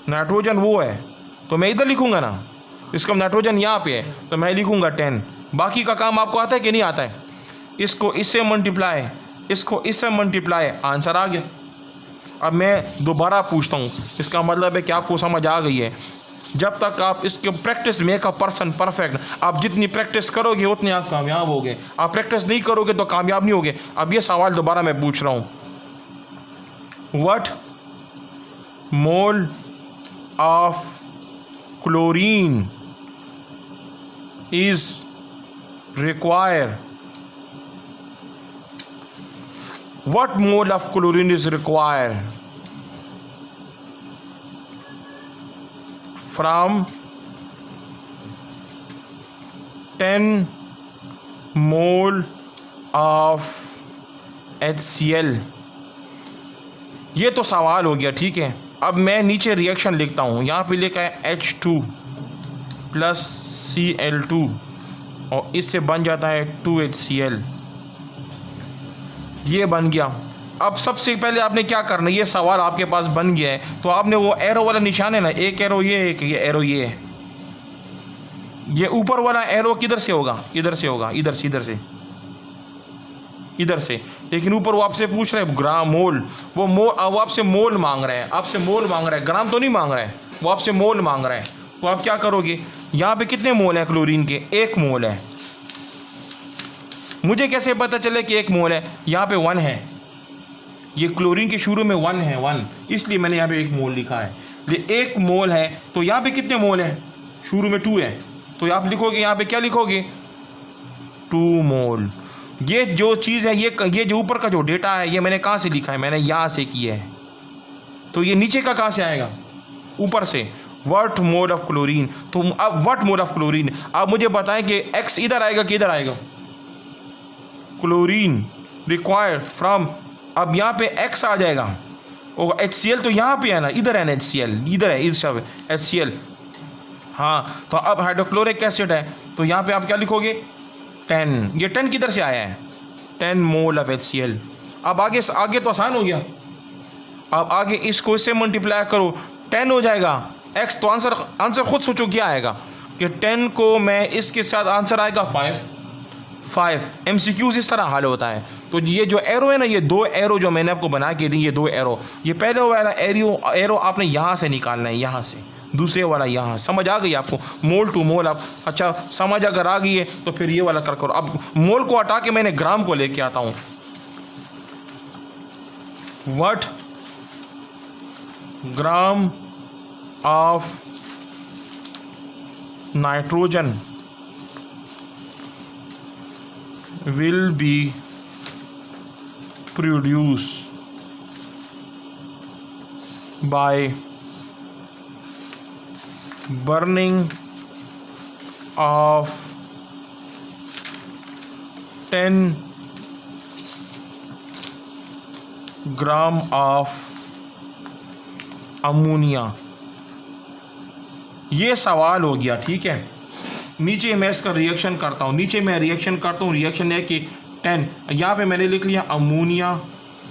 नाइट्रोजन वो है, तो मैं इधर लिखूंगा ना, इसका नाइट्रोजन यहाँ पे है तो मैं लिखूंगा 10। बाकी का काम आपको आता है कि नहीं आता है, इसको इससे मल्टीप्लाई, इसको इससे मल्टीप्लाई, आंसर आ गया। अब मैं दोबारा पूछता हूँ, इसका मतलब है कि आपको समझ आ गई है। जब तक आप इसके practice make a person perfect, आप जितनी प्रैक्टिस करोगे उतने आप कामयाब होगे, आप प्रैक्टिस नहीं करोगे तो कामयाब नहीं होगे। अब ये सवाल दोबारा मैं पूछ रहा हूँ, what mole of chlorine is required, what mole of chlorine is required from 10 mole of HCl। ये तो सवाल हो गया, ठीक है। अब मैं नीचे रिएक्शन लिखता हूँ, यहाँ पे लिखा है H2 + Cl2 और इससे बन जाता है 2HCl, ये बन गया। अब सबसे पहले आपने क्या करना है, ये सवाल आपके पास बन गया है, तो आपने वो एरो वाला निशान है ना, एक एरो ये, एक ये एरो ये है, ये ऊपर वाला एरो किधर से होगा, इधर से होगा, इधर से, इधर से। लेकिन ऊपर वो आपसे पूछ रहे हैं ग्राम मोल, वो आपसे मोल मांग रहे हैं, आपसे मोल मांग रहा है, ग्राम तो नहीं मांग रहा है, वो आपसे मोल मांग रहा है। तो आप क्या करोगे, यहाँ पे कितने मोल हैं क्लोरीन के, 1 मोल है। मुझे कैसे पता चले कि 1 मोल है, यहाँ पे 1 है, ये क्लोरीन के शुरू में 1 है, 1, इसलिए मैंने यहाँ पे 1 मोल लिखा है। ये 1 मोल है, तो यहाँ पे कितने मोल हैं, शुरू में 2 है, तो आप लिखोगे यहाँ पे क्या लिखोगे, 2 मोल। ये जो चीज़ है, ये जो ऊपर का जो डेटा है, ये मैंने कहाँ से लिखा है, मैंने यहाँ से किया है। तो ये नीचे का कहाँ से आएगा, ऊपर से, व्हाट मोल ऑफ क्लोरीन। तो अब व्हाट मोल ऑफ क्लोरीन, आप मुझे बताएं कि x इधर आएगा कि इधर आएगा, क्लोरीन रिक्वायर्ड फ्रॉम, अब यहाँ पे x आ जाएगा और HCl तो यहाँ पे है ना, इधर है ना HCl, इधर है, इस सब HCl, हाँ। तो अब हाइड्रोक्लोरिक एसिड है, तो यहाँ पे आप क्या लिखोगे, 10, ये 10 किधर से आया है, 10 मोल ऑफ HCl। अब आगे तो आसान हो गया, अब आगे इसको इससे मल्टीप्लाई करो, 10 हो जाएगा x, तो आंसर खुद सोचो क्या आएगा, कि 10 को मैं इसके साथ आंसर आएगा 5। MCQs इस तरह हल होता है। तो ये जो एरो है ना, ये 2 एरो जो मैंने आपको बना के दी, ये 2 एरो, ये पहले वाला एरो आपने यहाँ से निकालना है, यहाँ से, दूसरे वाला यहाँ। समझ आ गई आपको, मोल टू मोल। आप अच्छा समझ अगर आ गई है तो फिर ये वाला कर करो। अब मोल को हटा के मैंने ग्राम को लेके आता हूँ। What gram of nitrogen will be produced by burning of 10 gram of ammonia. ये सवाल हो गया, ठीक है। नीचे मैं इसका रिएक्शन करता हूँ, नीचे मैं रिएक्शन करता हूँ। रिएक्शन है कि 10, यहाँ पे मैंने लिख लिया अमोनिया,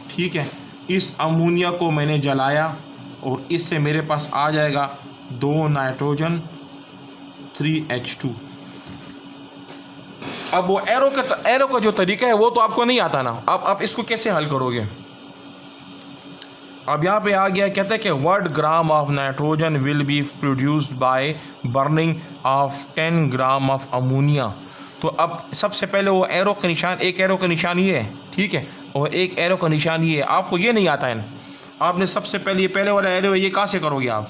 ठीक है। इस अमोनिया को मैंने जलाया और इससे मेरे पास आ जाएगा 2 नाइट्रोजन 3H2। अब वो एरो का जो तरीका है वो तो आपको नहीं आता ना। अब आप इसको कैसे हल करोगे? अब यहाँ पे आ गया, कहते हैं कि 1 gram of nitrogen will be produced by burning of 10 gram of ammonia. तो अब सबसे पहले वो एरो का निशान, एक एरो का निशान ये है, ठीक है, और एक एरो का निशान ये है। आपको ये नहीं आता है, आपने सबसे पहले ये पहले वाला एरो है, ये कहाँ से करोगे आप?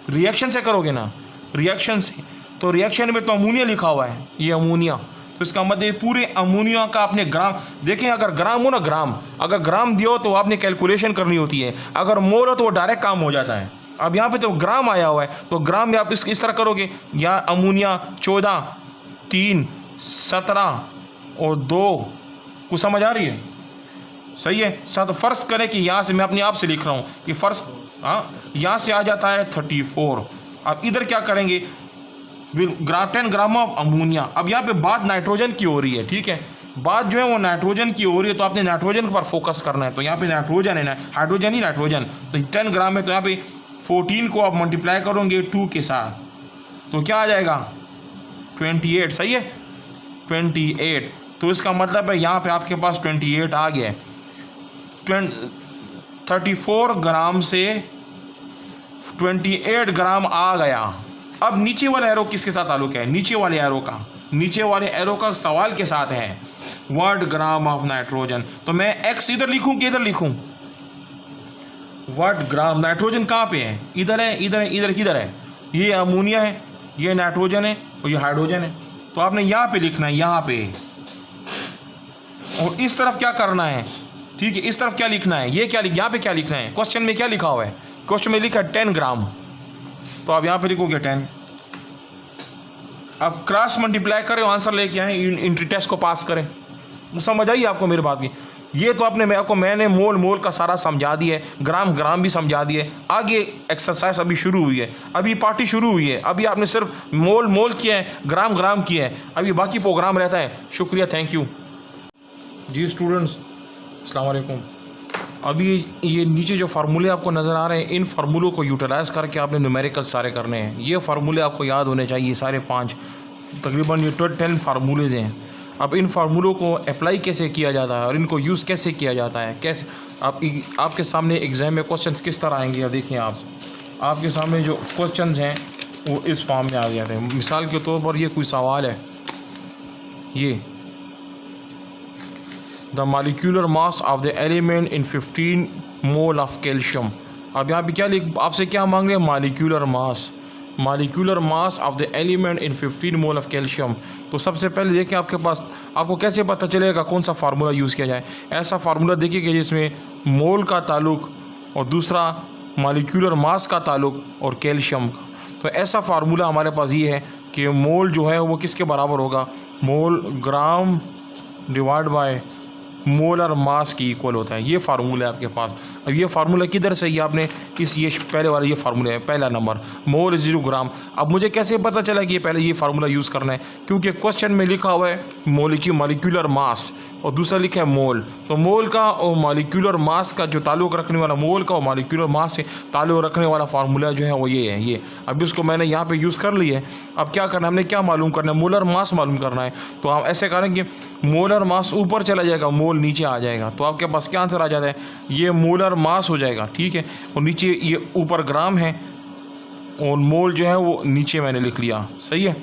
रिएक्शन से करोगे ना, रिएक्शन से। तो रिएक्शन में तो अमोनिया लिखा हुआ है, ये अमोनिया, तो इसका मतलब पूरे अमोनिया का आपने ग्राम देखें। अगर ग्राम हो ना, ग्राम अगर ग्राम दियो तो आपने कैलकुलेशन करनी होती है। अगर मोल हो तो वो डायरेक्ट काम हो जाता है। अब यहाँ पे तो ग्राम आया हुआ है, तो ग्राम में आप इस तरह करोगे, या अमोनिया 14 3 17 और 2 कुछ समझ आ रही है? सही है। साथ फ़र्ज करें कि यहाँ से मैं अपने आप से लिख रहा हूँ कि फ़र्ज, हाँ, यहाँ से आ जाता है 34। अब इधर क्या करेंगे, 10 ग्राम ऑफ अमोनिया। अब यहाँ पे बात नाइट्रोजन की हो रही है, ठीक है, बात जो है वो नाइट्रोजन की हो रही है, तो आपने नाइट्रोजन पर फोकस करना है। तो यहाँ पे नाइट्रोजन है ना, हाइड्रोजन ही नाइट्रोजन, तो 10 ग्राम है, तो यहाँ पे 14 को आप मल्टीप्लाई करोगे 2 के साथ, तो क्या आ जाएगा 28। सही है, 28। तो इसका मतलब है यहाँ पे आपके पास 28 आ गया। 34 ग्राम से 28 ग्राम आ गया। अब नीचे वाला एरो किसके साथ ताल्लुक है? नीचे वाले एरो का सवाल के साथ है 1 ग्राम ऑफ नाइट्रोजन। तो मैं एक्स इधर लिखूं कि इधर लिखूं? 1 ग्राम नाइट्रोजन कहाँ पे है? इधर है, इधर है, इधर किधर है? ये अमोनिया है, ये नाइट्रोजन है और ये हाइड्रोजन है। तो आपने यहाँ पे लिखना है, यहाँ पे, और इस तरफ क्या करना है, ठीक है, इस तरफ क्या लिखना है, ये क्या यहाँ पे क्या लिखना है? क्वेश्चन में क्या लिखा हुआ है? क्वेश्चन में लिखा है 10 ग्राम, तो आप यहाँ पे लिखोगे 10। अब क्रॉस मल्टीप्लाई करें, आंसर लेके आए, इंट्री टेस्ट को पास करें। समझ आई आपको मेरी बात की? ये तो मैंने मोल का सारा समझा दिया है, ग्राम भी समझा दिया है। आगे एक्सरसाइज अभी शुरू हुई है, अभी पार्टी शुरू हुई है। अभी आपने सिर्फ मोल किया है, ग्राम किया है, अभी बाकी प्रोग्राम रहता है। शुक्रिया, थैंक यू जी स्टूडेंट्स, अस्सलाम वालेकुम। अभी ये नीचे जो फार्मूले आपको नज़र आ रहे हैं, इन फार्मूलों को यूटिलाइज़ करके आपने न्यूमेरिकल सारे करने हैं। ये फार्मूले आपको याद होने चाहिए, सारे 5, तकरीबन ये 10 फार्मूलेज हैं। अब इन फार्मूलों को अप्लाई कैसे किया जाता है और इनको यूज़ कैसे किया जाता है, कैसे आपके सामने एग्ज़ाम में क्वेश्चंस किस तरह आएंगे। अब देखिए, आपके सामने जो क्वेश्चंस हैं वो इस फॉर्म में आ जाते हैं। मिसाल के तौर पर ये कोई सवाल है, ये the molecular mass of the element in 15 mole of calcium. अब यहाँ पे क्या आपसे क्या मांग रहे हैं? Molecular mass of the element in 15 mole of calcium. तो सबसे पहले देखिए आपके पास, आपको कैसे पता चलेगा कौन सा फार्मूला यूज़ किया जाए? ऐसा फार्मूला देखिए कि जिसमें मोल का ताल्लुक और दूसरा मॉलिक्यूलर मास का ताल्लुक और कैल्शियम का। तो ऐसा फार्मूला हमारे पास ये है कि मोल जो है वो किसके बराबर होगा? Mole gram divide by molar mass की इक्वल होता है। ये फार्मूला है आपके पास। अब ये फार्मूला किधर से, ये आपने ये पहले वाला ये फार्मूला है, पहला नंबर मोल 0 ग्राम। अब मुझे कैसे पता चला कि ये पहले ये फार्मूला यूज़ करना है? क्योंकि क्वेश्चन में लिखा हुआ है मॉलिक्यूलर मास और दूसरा लिखा है मोल। तो मोल का और मॉलिक्यूलर मास का जो ताल्लुक़ रखने वाला, मोल का और मॉलिक्यूलर मास से ताल्लुक़ रखने वाला फार्मूला जो है वो ये है। ये अभी उसको मैंने यहाँ पे यूज़ कर लिया है। अब क्या करना है, हमने क्या मालूम करना है? मोलर मास मालूम करना है। तो हम ऐसे करेंगे, मोलर मास ऊपर चला जाएगा, मोल नीचे आ जाएगा। तो आपके पास क्या आंसर आ जाता है? ये मोलर मास हो जाएगा, ठीक है, और नीचे ये ऊपर ग्राम है और मोल जो है वो नीचे मैंने लिख लिया। सही है।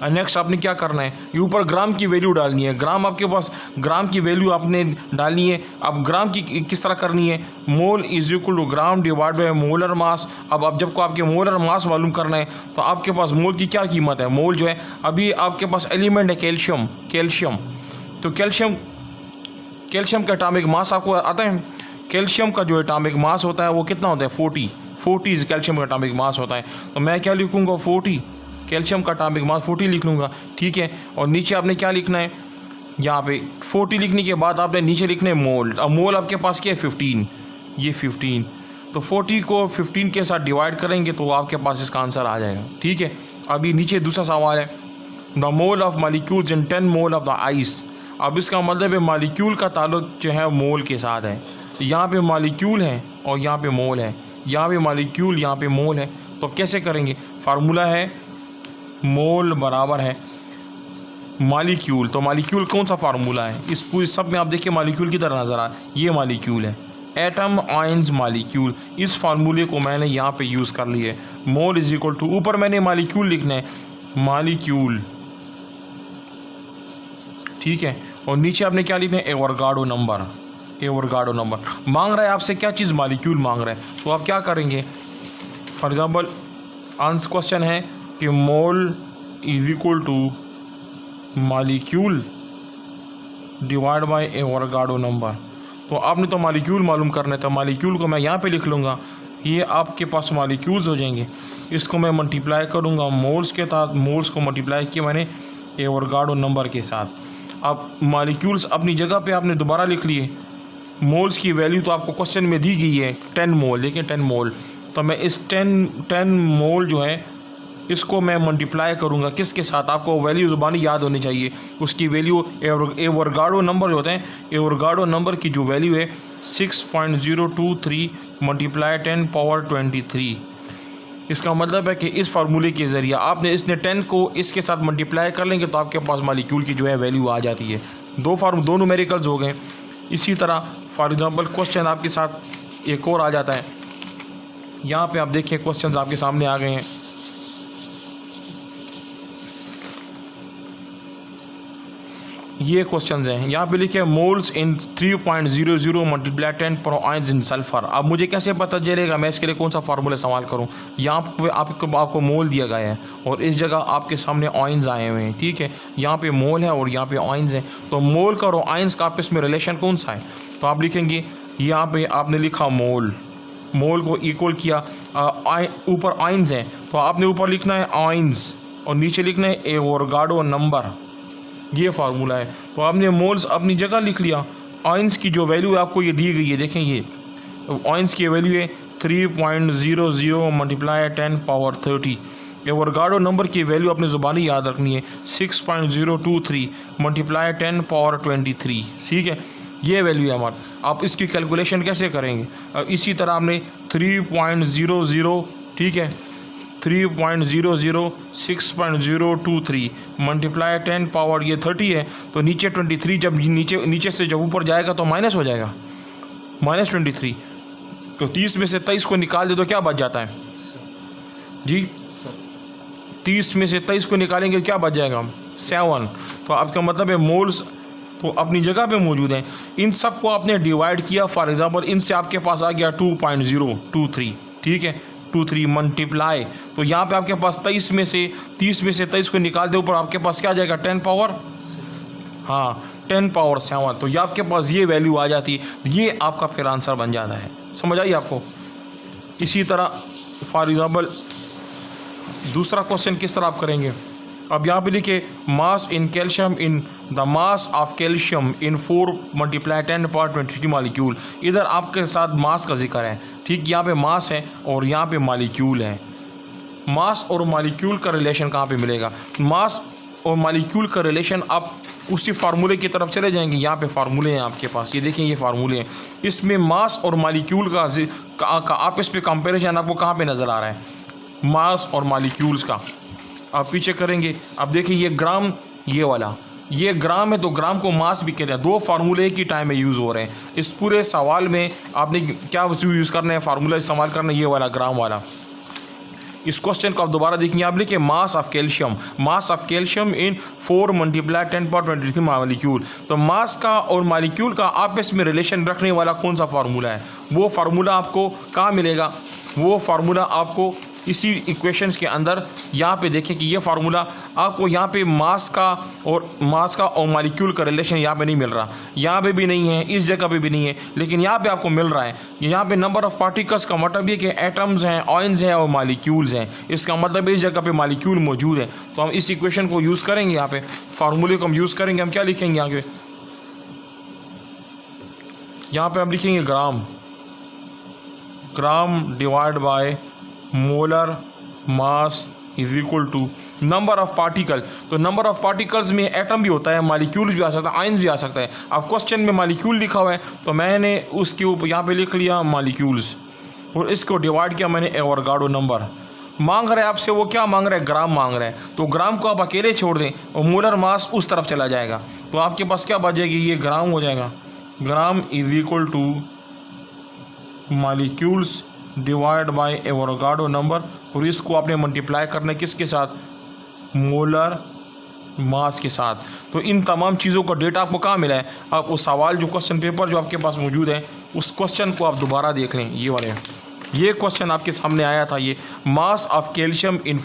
नेक्स्ट आपने क्या करना है, ये ऊपर ग्राम की वैल्यू डालनी है। ग्राम आपके पास, ग्राम की वैल्यू आपने डालनी है। अब ग्राम की किस तरह करनी है? Mole is equal to gram divide by molar mass. अब जब को आपके मोलर मास मालूम करना है तो आपके पास मोल की क्या कीमत है? मोल जो है, अभी आपके पास एलिमेंट है कैल्शियम। तो कैल्शियम का एटॉमिक मास आपको आता है, कैल्शियम का जो एटॉमिक मास होता है वो कितना होता है 40 कैल्शियम का एटॉमिक मास होता है। तो मैं क्या लिखूँगा 40 कैल्शियम का एटॉमिक मास 40 लिख लूँगा, ठीक है। और नीचे आपने क्या लिखना है, यहाँ पे 40 लिखने के बाद आपने नीचे लिखना है मोल। अब मोल आपके पास क्या है 15, ये 15, तो 40 को 15 के साथ डिवाइड करेंगे तो आपके पास इसका आंसर आ जाएगा, ठीक है। अभी नीचे दूसरा सवाल है, the mole of molecules in 10 mole of the ice. अब इसका मतलब है मालिक्यूल का ताल्लुक जो है मोल के साथ है। यहाँ पे मालिक्यूल है और यहाँ पे मोल है, यहाँ पे मालिक्यूल यहाँ पे मोल है। तो कैसे करेंगे, फार्मूला है मोल बराबर है मालिक्यूल। तो मालिक्यूल कौन सा फार्मूला है, इस पूरी सब में आप देखिए मालिक्यूल की तरह नज़र आ, ये मालिक्यूल है, एटम आयंस मालिक्यूल। इस फार्मूले को मैंने यहाँ पे यूज़ कर लिया है। मोल इज इक्वल टू, ऊपर मैंने मालिक्यूल लिखना है मालिक्यूल, ठीक है। और नीचे आपने क्या लिखना है एवोगाड्रो नंबर। एवोगाड्रो नंबर मांग रहा है आपसे क्या चीज़, मालिक्यूल मांग रहा है। तो आप क्या करेंगे, फॉर एग्जांपल आंसर क्वेश्चन है कि मोल is equal two molecule divide by Avogadro number. तो आपने तो मालिक्यूल मालूम करना है, तो मालिक्यूल को मैं यहाँ पे लिख लूँगा, ये आपके पास मालिक्यूल्स हो जाएंगे। इसको मैं मल्टीप्लाई करूँगा मोल्स के साथ, मोल्स को मल्टीप्लाई किया मैंने एवोगाड्रो नंबर के साथ। अब मालिक्यूल्स अपनी जगह पे आपने दोबारा लिख लिए। मोल्स की वैल्यू तो आपको क्वेश्चन में दी गई है 10 मोल, देखिए 10 मोल। तो मैं इस 10 मोल जो है इसको मैं मल्टीप्लाई करूँगा किसके साथ, आपको वैल्यू ज़ुबानी याद होनी चाहिए। उसकी वैल्यू एवोगाड्रो नंबर जो होते हैं, एवोगाड्रो नंबर की जो वैल्यू है 6.023 मल्टीप्लाई 10 पावर 23। इसका मतलब है कि इस फार्मूले के ज़रिए आपने इसने 10 को इसके साथ मल्टीप्लाई कर लेंगे तो आपके पास मालिक्यूल की जो है वैल्यू आ जाती है। दो न्यूमेरिकल्स हो गए। इसी तरह फॉर एग्जांपल क्वेश्चन आपके साथ एक और आ जाता है। यहाँ पे आप देखिए क्वेश्चंस आपके सामने आ गए हैं। ये क्वेश्चंस हैं, यहाँ पे लिखे मोल्स इन 3.00 मल्टीप्लाई 10 पर आयंस इन सल्फर। अब मुझे कैसे पता चलेगा मैं इसके लिए कौन सा फार्मूला इस्तेमाल करूँ। यहाँ पे आपको मोल दिया गया है और इस जगह आपके सामने आयंस आए हुए हैं, ठीक है। यहाँ पे मोल है और यहाँ पे आयंस है। तो मोल का और आयंस का आपस में रिलेशन कौन सा है, तो आप लिखेंगे यहाँ पे आपने लिखा मोल, मोल को इक्वल किया, ऊपर आयंस है तो आपने ऊपर लिखना है आयंस और नीचे लिखना है एवोगाड्रो नंबर, ये फार्मूला है। तो आपने मोल्स अपनी जगह लिख लिया। आयंस की जो वैल्यू है आपको ये दी गई है, देखें ये आयंस की वैल्यू है 3.00 मल्टीप्लाई 10 पावर 30। एवोगाड्रो नंबर की वैल्यू अपनी ज़ुबानी याद रखनी है 6.023 मल्टीप्लाई 10 पावर 23, ठीक है। ये वैल्यू है हमारा। आप इसकी कैलकुलेशन कैसे करेंगे, इसी तरह आपने 3.00, ठीक है, 3.00 6.023 मल्टीप्लाई 10 पावर ये 30 है। तो नीचे 23, जब नीचे से जब ऊपर जाएगा तो माइनस हो जाएगा, -23। तो 30 में से 23 को निकाल दे तो क्या बच जाता है जी, 30 में से 23 को निकालेंगे क्या बच जाएगा 7। तो आपका मतलब है मोल्स तो अपनी जगह पे मौजूद हैं। इन सब को आपने डिवाइड किया, फॉर एग्जांपल इनसे आपके पास आ गया 2.023, ठीक है, 23 मल्टीप्लाई। तो यहाँ पे आपके पास 30 में से 23 को निकाल दे ऊपर आपके पास क्या आ जाएगा 10 पावर, हाँ 10 पावर 7। तो ये आपके पास ये वैल्यू आ जाती है, ये आपका फिर आंसर बन जाता है। समझ आई आपको। इसी तरह फॉर एग्जांपल दूसरा क्वेश्चन किस तरह आप करेंगे। अब यहाँ पे लिखे mass in calcium in the mass of calcium in 4 multiply 10 power 23 molecule. इधर आपके साथ मास का जिक्र है, ठीक, यहाँ पे मास है और यहाँ पे मालिक्यूल है। मास और मालिक्यूल का रिलेशन कहाँ पे मिलेगा, मास और मालिक्यूल का रिलेशन आप उसी फार्मूले की तरफ चले जाएंगे। यहाँ पे फार्मूले हैं आपके पास, ये देखें ये फार्मूले हैं। इसमें मास और मालिक्यूल का आपस में कंपेरिजन आपको कहाँ पे नज़र आ रहा है, मास और मालिक्यूल्स का। आप पीछे करेंगे, अब देखिए ये ग्राम, ये वाला ये ग्राम है तो ग्राम को मास भी कहते हैं। दो फार्मूले एक ही टाइम में यूज़ हो रहे हैं। इस पूरे सवाल में आपने क्या यूज़ करना है, फार्मूला इस्तेमाल करना है ये वाला ग्राम वाला। इस क्वेश्चन को आप दोबारा देखेंगे, आप लिखिए मास of calcium in 4 multiply 10 power 23 molecule. तो मास का और मालिक्यूल का आपस में रिलेशन रखने वाला कौन सा फार्मूला है, वो फार्मूला आपको कहाँ मिलेगा, वो फार्मूला आपको इसी इक्वेशंस के अंदर यहाँ पे देखें कि ये फार्मूला आपको यहाँ पे मास का और मॉलिक्यूल का रिलेशन यहाँ पे नहीं मिल रहा, यहाँ पे भी नहीं है, इस जगह पे भी नहीं है, लेकिन यहाँ पे आपको मिल रहा है। यहाँ पे नंबर ऑफ पार्टिकल्स का मतलब ये कि एटम्स हैं, आयन्स हैं और मॉलिक्यूल्स हैं। इसका मतलब इस जगह पे मॉलिक्यूल मौजूद है। तो हम इस इक्वेशन को यूज़ करेंगे, यहाँ पे फार्मूले को हम यूज़ करेंगे। हम क्या लिखेंगे आगे, यहाँ पे हम लिखेंगे gram divide by molar mass is equal to number of particle. तो नंबर ऑफ पार्टिकल्स में एटम भी होता है, मॉलिक्यूल्स भी आ सकता है, आयन्स भी आ सकता है। अब क्वेश्चन में मॉलिक्यूल लिखा हुआ है तो मैंने उसके ऊपर यहाँ पे लिख लिया मॉलिक्यूल्स और इसको डिवाइड किया मैंने एवोगाड्रो नंबर। मांग रहा है आपसे, वो क्या मांग रहा है, ग्राम मांग रहा है। तो ग्राम को आप अकेले छोड़ दें और मोलर मास उस तरफ चला जाएगा, तो आपके पास क्या बचेगी, ये ग्राम हो जाएगा। Gram is equal two molecules divide by Avogadro number, और इसको आपने मल्टीप्लाई करना है किसके साथ, मोलर मास के साथ। तो इन तमाम चीज़ों का डेटा आपको कहाँ मिला है, आप उस सवाल जो क्वेश्चन पेपर जो आपके पास मौजूद है उस क्वेश्चन को आप दोबारा देख लें। ये क्वेश्चन आपके सामने आया था, ये मास ऑफ कैल्शियम इन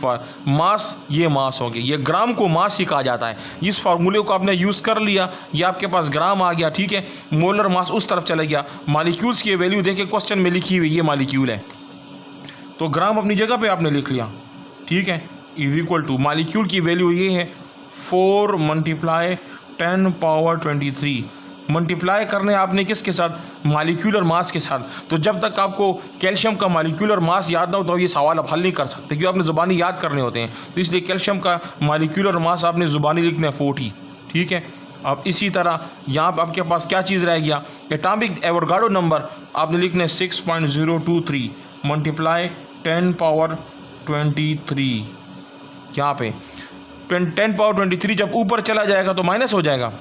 मास, ये मास हो गया, ये ग्राम को मास ही कहा जाता है। इस फार्मूले को आपने यूज़ कर लिया, ये आपके पास ग्राम आ गया, ठीक है। मोलर मास उस तरफ चला गया, मॉलिक्यूल्स की वैल्यू देखे क्वेश्चन में लिखी हुई, ये मॉलिक्यूल है, तो ग्राम अपनी जगह पे आपने लिख लिया, ठीक है। इज इक्वल टू मॉलिक्यूल की वैल्यू ये है 4 × 10⁻23 मल्टीप्लाई करने आपने किसके साथ, मॉलिक्यूलर मास के साथ। तो जब तक आपको कैल्शियम का मॉलिक्यूलर मास याद ना हो तो ये सवाल आप हल नहीं कर सकते, क्योंकि आपने ज़ुबानी याद करने होते हैं। तो इसलिए कैल्शियम का मॉलिक्यूलर मास आपने ज़ुबानी लिखना है 40, ठीक है। अब इसी तरह यहाँ पर आपके पास क्या चीज़ रह गया, एटॉमिक एवोगाड्रो नंबर आपने लिखना है 6.023 मल्टीप्लाई 10⁻23। यहाँ पे 10⁻23 जब ऊपर चला जाएगा तो माइनस हो जाएगा,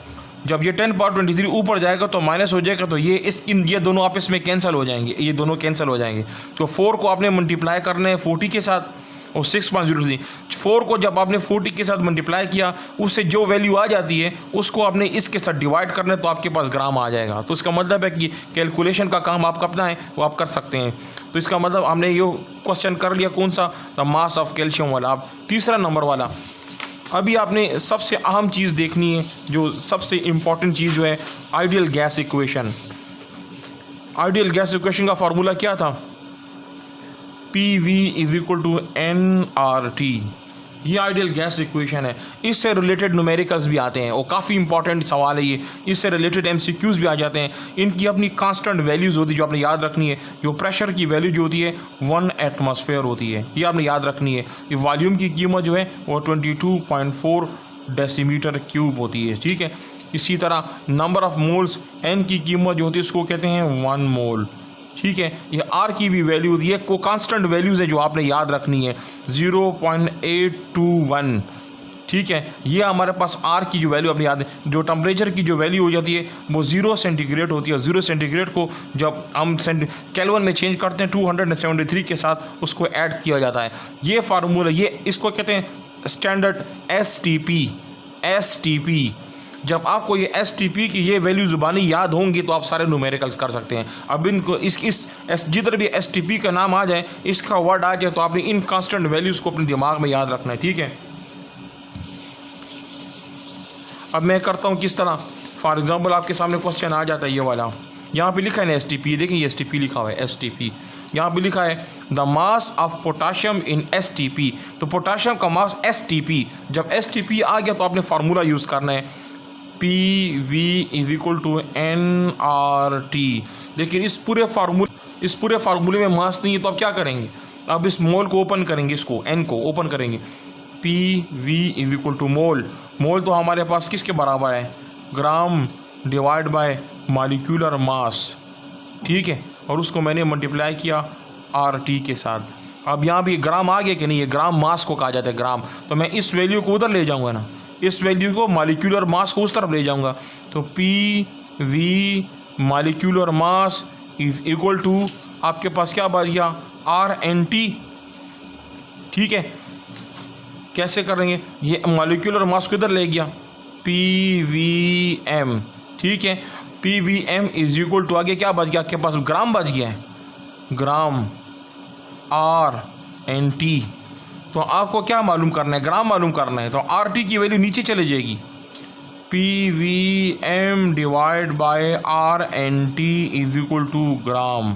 जब ये 10⁻23 ऊपर जाएगा तो माइनस हो जाएगा, तो ये दोनों आपस में कैंसिल हो जाएंगे, ये दोनों कैंसिल हो जाएंगे। तो 4 को आपने मल्टीप्लाई करना है 40 के साथ, और 6.03 4 को जब आपने 40 के साथ मल्टीप्लाई किया उससे जो वैल्यू आ जाती है उसको आपने इसके साथ डिवाइड करना है, तो आपके पास ग्राम आ जाएगा। तो इसका मतलब है कि कैलकुलेशन का काम आपका अपना है, वो आप कर सकते हैं। तो इसका मतलब हमने ये क्वेश्चन कर लिया कौन सा, द मास ऑफ कैल्शियम वाला। अब तीसरा नंबर वाला, अभी आपने सबसे अहम चीज़ देखनी है, जो सबसे इम्पॉर्टेंट चीज़ जो है, ideal gas equation. Ideal gas equation का फार्मूला क्या था, PV is equal to nRT। ये आइडियल गैस इक्वेशन है। इससे रिलेटेड न्यूमेरिकल्स भी आते हैं और काफ़ी इंपॉर्टेंट सवाल है ये, इससे रिलेटेड MCQs भी आ जाते हैं। इनकी अपनी कांस्टेंट वैल्यूज़ होती है जो आपने याद रखनी है। जो प्रेशर की वैल्यू जो होती है 1 एटमॉस्फेयर होती है, ये आपने याद रखनी है। ये वॉल्यूम की कीमत जो है वो 22.4 डेसीमीटर क्यूब होती है, ठीक है। इसी तरह नंबर ऑफ मोल्स, N की कीमत जो होती है उसको कहते हैं 1 मोल, ठीक है। ये R की भी वैल्यू दी है, को कांस्टेंट वैल्यूज़ है जो आपने याद रखनी है 0.821, ठीक है। ये हमारे पास R की जो वैल्यू अपनी याद है। जो टेम्परेचर की जो वैल्यू हो जाती है वो 0 सेंटीग्रेड होती है, 0 सेंटीग्रेड को जब हम केल्विन में चेंज करते हैं 273 के साथ उसको ऐड किया जाता है। ये फार्मूला, ये इसको कहते हैं स्टैंडर्ड STP। जब आपको ये STP की ये वैल्यू ज़ुबानी याद होंगी तो आप सारे न्यूमेरिकल्स कर सकते हैं। अब इनको जिधर भी STP का नाम आ जाए, इसका वर्ड आ जाए, तो आपने इन कांस्टेंट वैल्यूज़ को अपने दिमाग में याद रखना है, ठीक है। अब मैं करता हूँ किस तरह, फॉर एग्जांपल आपके सामने क्वेश्चन आ जाता है ये वाला, यहाँ पे लिखा है ना STP, देखें ये STP लिखा हुआ है, STP यहाँ पे लिखा है the mass of potassium in STP। तो पोटाशियम का मास STP, जब STP आ गया तो आपने फार्मूला यूज़ करना है PV is equal to nRT। लेकिन इस पूरे फार्मूले में मास नहीं है, तो आप क्या करेंगे, अब इस मोल को ओपन करेंगे, इसको N को ओपन करेंगे, PV इज इक्वल टू मोल। मोल तो हमारे पास किसके बराबर है, ग्राम डिवाइड बाय मॉलिक्यूलर मास, ठीक है। और उसको मैंने मल्टीप्लाई किया RT के साथ। अब यहाँ भी ग्राम आ गया कि नहीं, ये ग्राम मास को कहा जाता है, ग्राम। तो मैं इस वैल्यू को उधर ले जाऊँगा ना, इस वैल्यू को मॉलिक्यूलर मास को उस तरफ ले जाऊंगा। तो PV molecular mass is equal to आपके पास क्या बच गया, RNT, ठीक है। कैसे करेंगे, ये मॉलिक्यूलर मास को इधर ले गया, PVM, ठीक है। PVM इज इक्वल टू आगे क्या बच गया, आपके पास ग्राम बच गया है, ग्राम R एन टी। तो आपको क्या मालूम करना है, ग्राम मालूम करना है, तो आर टी की वैल्यू नीचे चले जाएगी, P V M divide by R N T is equal to gram.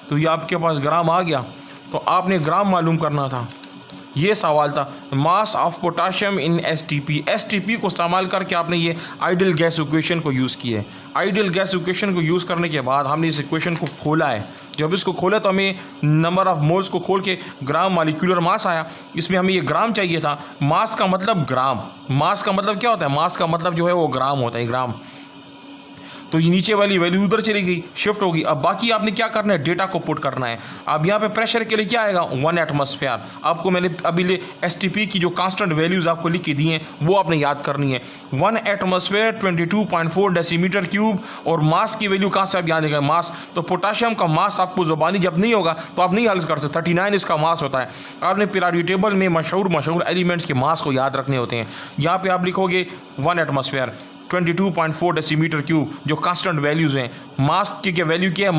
तो ये आपके पास ग्राम आ गया, तो आपने ग्राम मालूम करना था, ये सवाल था। Mass of potassium in STP, STP को इस्तेमाल करके आपने ये आइडियल गैस इक्वेशन को यूज़ किया है। आइडियल गैस इक्वेशन को यूज़ करने के बाद हमने इस इक्वेशन को खोला है। जब इसको खोला तो हमें नंबर ऑफ मोल्स को खोल के ग्राम मॉलिक्यूलर मास आया, इसमें हमें ये ग्राम चाहिए था। मास का मतलब ग्राम, मास का मतलब क्या होता है, मास का मतलब जो है वो ग्राम होता है, ग्राम। तो ये नीचे वाली वैल्यू उधर चली गई, शिफ्ट होगी। अब बाकी आपने क्या करना है, डेटा को पुट करना है। अब यहाँ पे प्रेशर के लिए क्या आएगा, 1 एटमॉस्फेयर। आपको मैंने अभी एसटीपी की जो कांस्टेंट वैल्यूज़ आपको लिख के दी हैं वो आपने याद करनी है। 1 एटमॉस्फेयर 22.4 डेसीमीटर क्यूब। और मास की वैल्यू कहाँ से आप याद देगा, मास। तो पोटाशियम का मास आपको ज़ुबानी जब नहीं होगा तो आप नहीं हल कर सकते, 39 इसका मास होता है। आपने पीरियोडिक टेबल में मशहूर एलिमेंट्स के मास को याद रखने होते हैं। यहाँ पर आप लिखोगे 1 एटमॉस्फेयर 22.4 डेसीमीटर क्यूब, जो कांस्टेंट वैल्यूज़ हैं। मास की वैल्यू क्या है,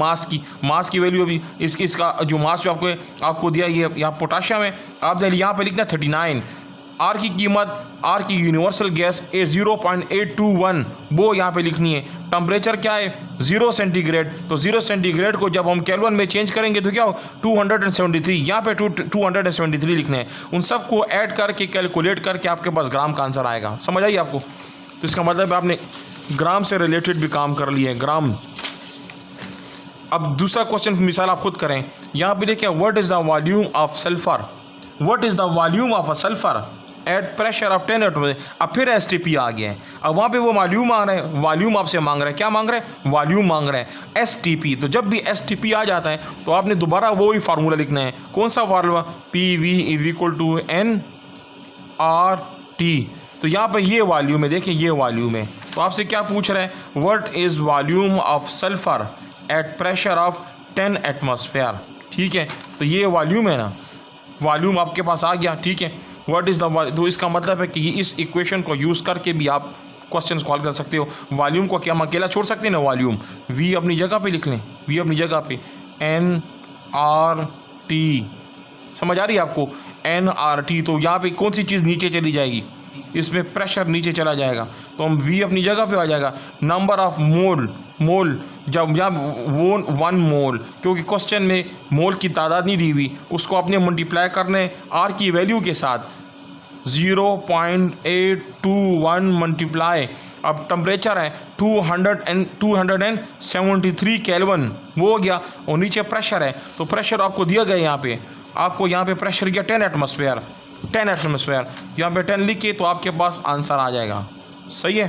मास की वैल्यू अभी इसका जो मास जो आपको दिया ये यहाँ पोटाशियम है, आपने यहाँ पे लिखना 39। आर की कीमत, आर की यूनिवर्सल गैस 0.821 वो यहाँ पे लिखनी है। टेम्परेचर क्या है, 0 सेंटीग्रेड। तो 0 सेंटीग्रेड को जब हम केल्विन में चेंज करेंगे तो क्या हो, 273। यहाँ पे 273 लिखना है। उन सबको ऐड करके कैलकुलेट करके आपके पास ग्राम का आंसर आएगा। समझ आई आपको। तो इसका मतलब आपने ग्राम से रिलेटेड भी काम कर लिया है, ग्राम। अब दूसरा क्वेश्चन मिसाल आप खुद करें। यहाँ पे देखिए, what is the volume of sulphur, what is the volume of a sulphur at pressure of 10 atom. अब फिर एसटीपी आ गया है। अब वहाँ पे वो वॉल्यूम मांग रहे हैं, वॉल्यूम आपसे मांग रहा है, क्या मांग रहे हैं, वॉल्यूम मांग रहे हैं, एसटीपी। तो जब भी एसटीपी आ जाता है तो आपने दोबारा वो ही फार्मूला लिखना है। कौन सा formula, P V is equal to N R T. तो यहाँ पर ये वॉल्यूम है, देखिए ये वॉल्यूम है। तो आपसे क्या पूछ रहा है, what is volume of sulphur at pressure of 10 atmosphere. ठीक है, तो ये वॉल्यूम है ना, वॉल्यूम आपके पास आ गया। ठीक है, व्हाट इज़ द, तो इसका मतलब है कि इस इक्वेशन को यूज़ करके भी आप क्वेश्चन सॉल्व कर सकते हो। वॉल्यूम को क्या हम अकेला छोड़ सकते हैं ना, वॉल्यूम वी अपनी जगह पे लिख लें, वी अपनी जगह पे एन आर टी। समझ आ रही है आपको, एन आर टी। तो यहाँ पे कौन सी चीज़ नीचे चली जाएगी, इसमें प्रेशर नीचे चला जाएगा, तो हम वी अपनी जगह पे आ जाएगा। नंबर ऑफ मोल जब वो 1 मोल, क्योंकि क्वेश्चन में मोल की तादाद नहीं दी हुई, उसको अपने मल्टीप्लाई करने आर की वैल्यू के साथ 0.821 मल्टीप्लाई। अब टेम्परेचर है 273 केल्विन, वो हो गया। और नीचे प्रेशर है, तो प्रेशर आपको दिया गया यहाँ पे, आपको यहाँ पे प्रेशर किया 10 एटमॉस्फेयर, 10 एटमॉस्फेयर। यहाँ पे 10 लिख के तो आपके पास आंसर आ जाएगा। सही है।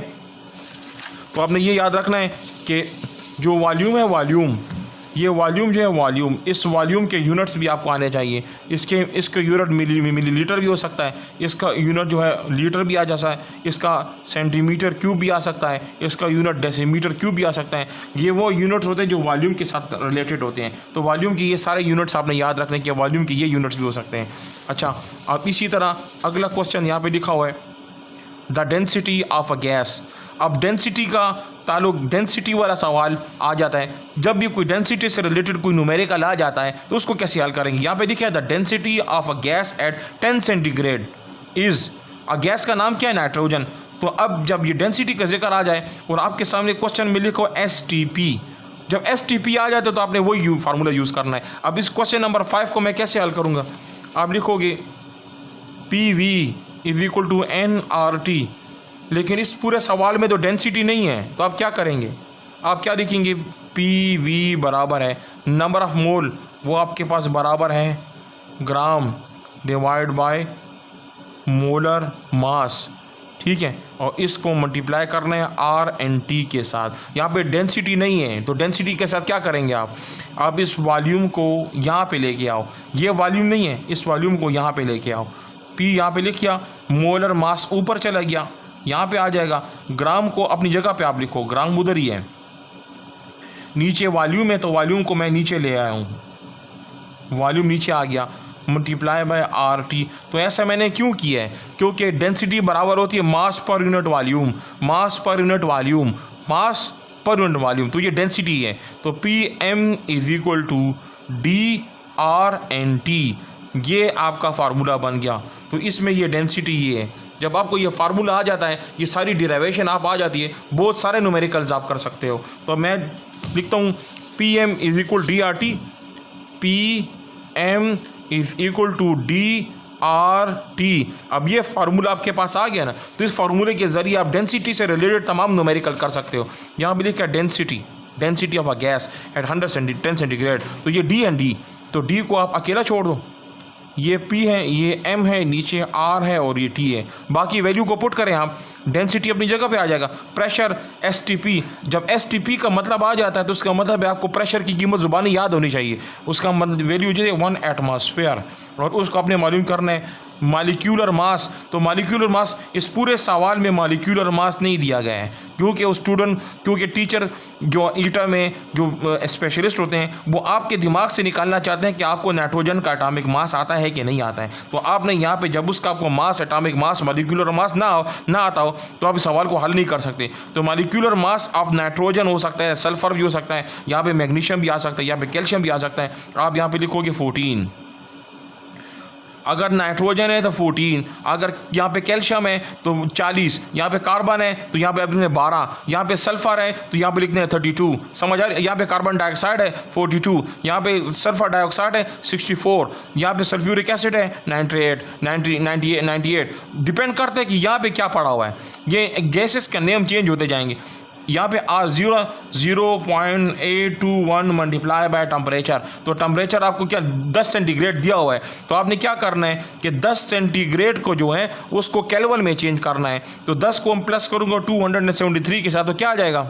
तो आपने ये याद रखना है कि जो वॉल्यूम है, वॉल्यूम, ये वॉल्यूम जो है वॉल्यूम, इस वॉल्यूम के यूनिट्स भी आपको आने चाहिए। इसके यूनिट मिलीलीटर भी हो सकता है, इसका यूनिट जो है लीटर भी आ जाता है, इसका सेंटीमीटर क्यूब भी आ सकता है, इसका यूनिट डेसीमीटर क्यूब भी आ सकता है। ये वो यूनिट्स होते हैं जो वॉल्यूम के साथ रिलेटेड होते हैं। तो वॉल्यूम के ये सारे यूनिट्स आपने याद रखने के, वॉल्यूम के ये यूनिट्स भी हो सकते हैं। अच्छा, अब इसी तरह अगला क्वेश्चन यहाँ पर लिखा हुआ है, the density of a gas. अब डेंसिटी का ताल्लुक, डेंसिटी वाला सवाल आ जाता है जब भी कोई डेंसिटी से रिलेटेड कोई न्यूमेरिकल आ जाता है, तो उसको कैसे हल करेंगे। यहाँ पे देखिए, the density of a gas at 10 centigrade is, a gas का नाम क्या है, नाइट्रोजन। तो अब जब ये डेंसिटी का जिक्र आ जाए और आपके सामने क्वेश्चन में लिखो एसटीपी, जब एसटीपी आ जाते तो आपने वही फार्मूला यूज़ करना है। अब इस क्वेश्चन नंबर 5 को मैं कैसे हल करूँगा, आप लिखोगे P V is equal to N R T, लेकिन इस पूरे सवाल में तो डेंसिटी नहीं है, तो आप क्या करेंगे, आप क्या लिखेंगे, पी वी बराबर है नंबर ऑफ मोल, वो आपके पास बराबर है ग्राम डिवाइड बाय मोलर मास। ठीक है, और इसको मल्टीप्लाई करना है आर एन टी के साथ। यहाँ पे डेंसिटी नहीं है, तो डेंसिटी के साथ क्या करेंगे आप इस वॉल्यूम को यहाँ पे लेके आओ, ये वॉल्यूम नहीं है, इस वॉल्यूम को यहाँ पे लेके आओ। पी यहाँ पे लिखिया, मोलर मास ऊपर चला गया, यहाँ पे आ जाएगा। ग्राम को अपनी जगह पे आप लिखो, ग्राम उधर ही है, नीचे वॉल्यूम है तो वॉल्यूम को मैं नीचे ले आया हूँ, वॉल्यूम नीचे आ गया, मल्टीप्लाई बाय आर टी। तो ऐसा मैंने क्यों किया है, क्योंकि डेंसिटी बराबर होती है मास पर यूनिट वॉल्यूम, मास पर यूनिट वॉल्यूम, मास पर यूनिट वॉल्यूम। तो ये डेंसिटी है, तो P M is equal to D R N T. ये आपका फार्मूला बन गया। तो इसमें ये डेंसिटी ये है। जब आपको ये फार्मूला आ जाता है, ये सारी डिराइवेशन आप आ जाती है, बहुत सारे न्यूमेरिकल्स आप कर सकते हो। तो मैं लिखता हूँ PM is equal DRT, PM is equal to DRT। अब ये फार्मूला आपके पास आ गया ना, तो इस फार्मूले के ज़रिए आप डेंसिटी से रिलेटेड तमाम न्यूमेरिकल कर सकते हो। यहाँ भी लिखा है density of a gas at 110 centigrade. तो ये D एंड D, तो D को आप अकेला छोड़ दो, ये P है, ये M है, नीचे R है और ये T है। बाकी वैल्यू को पुट करें आप, डेंसिटी अपनी जगह पे आ जाएगा। प्रेशर STP, जब STP का मतलब आ जाता है तो उसका मतलब है आपको प्रेशर की कीमत ज़ुबानी याद होनी चाहिए। उसका वैल्यू जो है 1 एटमॉस्फेयर, और उसको आपने मालूम करना है मालिक्यूलर मास। तो मालिक्यूलर मास इस पूरे सवाल में मालिक्यूलर मास नहीं दिया गया है, क्योंकि टीचर जो ईटा में जो स्पेशलिस्ट होते हैं वो आपके दिमाग से निकालना चाहते हैं कि आपको नाइट्रोजन का एटॉमिक मास आता है कि नहीं आता है। तो आपने यहाँ पे जब उसका आपको मास, एटॉमिक मास, मालिक्यूलर मास ना आता हो तो आप इस सवाल को हल नहीं कर सकते। तो मालिक्यूलर मास ऑफ नाइट्रोजन हो सकता है, सल्फर भी हो सकता है, यहाँ पे मैग्नीशियम भी आ सकता है, यहाँ पे कैल्शियम भी आ सकता है। आप यहाँ पे लिखोगे 14, अगर नाइट्रोजन है तो 14, अगर यहाँ पे कैल्शियम है तो 40, यहाँ पे कार्बन है तो यहाँ पे लिखने 12, यहाँ पे सल्फर है तो यहाँ पे लिखने 32। समझ आ रही है? यहाँ पे कार्बन डाइऑक्साइड है 42, यहाँ पे सल्फर डाइऑक्साइड है 64, यहाँ पे सल्फ्यूरिक एसिड है 98। डिपेंड करता है कि यहाँ पे क्या पड़ा हुआ है। ये गैसेस का नेम चेंज होते जाएंगे। यहाँ पे R0 0.821 मल्टीप्लाई बाय टेम्परेचर। तो टेम्परेचर आपको क्या 10 सेंटीग्रेड दिया हुआ है, तो आपने क्या करना है कि 10 सेंटीग्रेड को जो है उसको केल्विन में चेंज करना है। तो 10 को हम प्लस करूँगा 273 के साथ, तो क्या आ जाएगा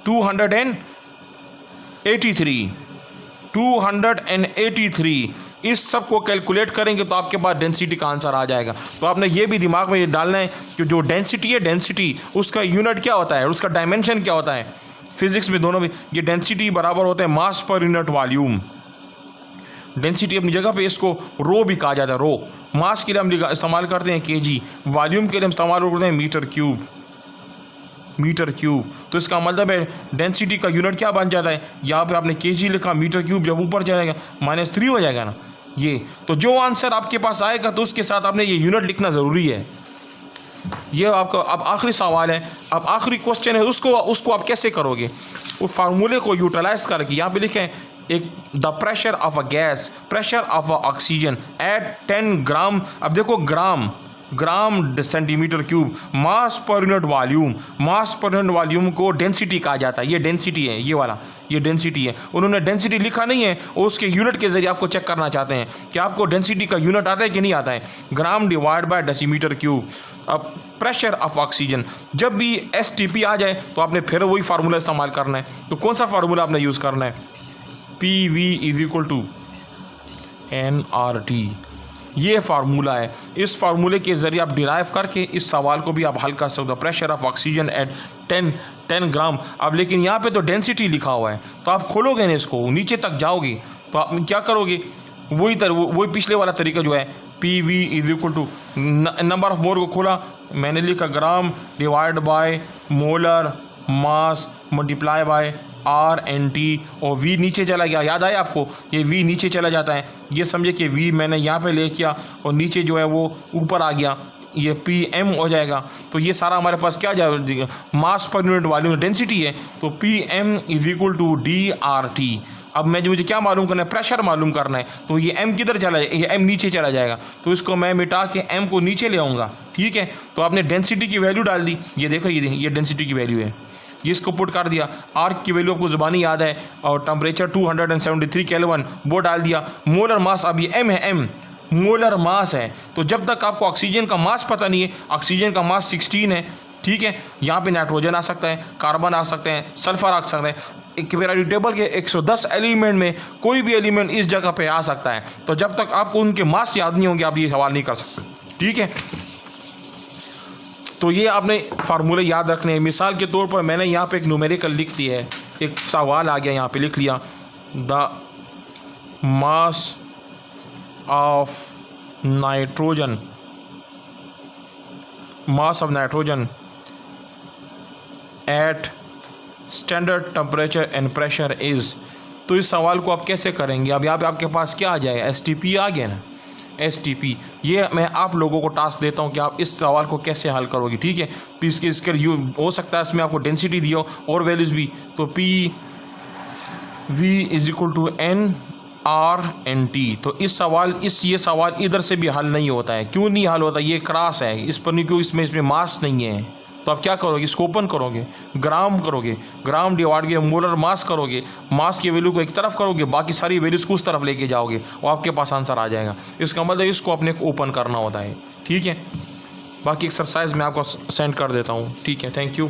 283। इस सब को कैलकुलेट करेंगे तो आपके पास डेंसिटी का आंसर आ जाएगा। तो आपने ये भी दिमाग में ये डालना है कि जो डेंसिटी है, डेंसिटी उसका यूनिट क्या होता है, उसका डायमेंशन क्या होता है। फिजिक्स में दोनों में ये डेंसिटी बराबर होता है मास पर यूनिट वॉल्यूम। डेंसिटी अपनी जगह पे इसको रो भी कहा जाता है। रो मास के लिए हम इस्तेमाल करते हैं kg, वॉल्यूम के लिए हम इस्तेमाल करते हैं मीटर क्यूब। तो इसका मतलब है डेंसिटी का यूनिट क्या बन जाता है, यहाँ पे आपने kg लिखा, मीटर क्यूब जब ऊपर जाएगा -3 हो जाएगा ना ये। तो जो आंसर आपके पास आएगा तो उसके साथ आपने ये यूनिट लिखना ज़रूरी है। ये आपका अब आखिरी सवाल है, अब आखिरी क्वेश्चन है, उसको आप कैसे करोगे। उस फार्मूले को यूटिलाइज करके यहाँ पे लिखें एक the pressure of a gas, pressure of a oxygen at 10 gram. अब देखो ग्राम सेंटीमीटर क्यूब, मास पर यूनिट वॉल्यूम, मास पर यूनिट वॉल्यूम को डेंसिटी कहा जाता है। ये डेंसिटी है, ये वाला ये डेंसिटी है। उन्होंने डेंसिटी लिखा नहीं है, और उसके यूनिट के जरिए आपको चेक करना चाहते हैं कि आपको डेंसिटी का यूनिट आता है कि नहीं आता है। ग्राम डिवाइड बाय डेसीमीटर क्यूब। अब प्रेशर ऑफ ऑक्सीजन, जब भी STP आ जाए तो आपने फिर वही फार्मूला इस्तेमाल करना है। तो कौन सा फार्मूला आपने यूज़ करना है, PV is equal to nRT। ये फार्मूला है। इस फार्मूले के ज़रिए आप डिराइव करके इस सवाल को भी आप हल कर सकते हो। Pressure of oxygen at 10 gram. अब लेकिन यहाँ पे तो डेंसिटी लिखा हुआ है, तो आप खोलोगे ना इसको, नीचे तक जाओगे तो आप क्या करोगे, वही पिछले वाला तरीका जो है, PV is equal to number of mole को खोला, मैंने लिखा gram divide by molar mass multiply by RNT, और V नीचे चला गया। याद आया आपको, ये V नीचे चला जाता है। ये समझे कि V मैंने यहाँ पे ले किया और नीचे जो है वो ऊपर आ गया, ये PM हो जाएगा। तो ये सारा हमारे पास क्या जाएगा, मास पर यूनिट वॉल्यूम डेंसिटी है। तो PM is equal to DRT। अब मुझे क्या मालूम करना है, प्रेशर मालूम करना है। तो ये M किधर चला जाएगा, ये M नीचे चला जाएगा। तो इसको मैं मिटा के M को नीचे ले आऊँगा, ठीक है। तो आपने डेंसिटी की वैल्यू डाल दी, ये देखो ये डेंसिटी की वैल्यू है, ये इसको पुट कर दिया। R की वैल्यू आपको ज़ुबानी याद है, और टेम्परेचर 273 केल्विन वो डाल दिया। मोलर मास, अब ये M है, M मोलर मास है। तो जब तक आपको ऑक्सीजन का मास पता नहीं है, ऑक्सीजन का मास 16 है, ठीक है। यहाँ पे नाइट्रोजन आ सकता है, कार्बन आ सकते हैं, सल्फर आ सकता है। एक पीरियोडिक टेबल के 110 एलिमेंट में कोई भी एलिमेंट इस जगह पे आ सकता है। तो जब तक आपको उनके मास याद नहीं होंगे आप ये सवाल नहीं कर सकते, ठीक है। तो ये आपने फार्मूले याद रखने हैं। मिसाल के तौर पर मैंने यहाँ पे एक न्यूमेरिकल लिख दिया है, एक सवाल आ गया यहाँ पे लिख लिया, the mass of nitrogen eight standard temperature and pressure is. तो इस सवाल को आप कैसे करेंगे, अब यहाँ पे आपके पास क्या आ जाएगा, STP आ गया ना। STP। ये मैं आप लोगों को टास्क देता हूँ कि आप इस सवाल को कैसे हल करोगे, ठीक है। प्लीज़ इसके हो सकता है इसमें आपको डेंसिटी दियो और वैल्यूज़ भी, तो PV = NRNT। तो ये सवाल इधर से भी हल नहीं होता है। क्यों नहीं हल होता? ये क्रॉस है इस पर, नहीं, क्यों इसमें मास नहीं है। तो आप क्या करोगे? इसको ओपन करोगे, ग्राम करोगे, ग्राम डिवाइड के मोलर मास करोगे, मास की वैल्यू को एक तरफ करोगे, बाकी सारी वैल्यूज़ को उस तरफ लेके जाओगे और आपके पास आंसर आ जाएगा। इसका मतलब इसको अपने को ओपन करना होता है, ठीक है। बाकी एक्सरसाइज मैं आपको सेंड कर देता हूँ, ठीक है। Thank you.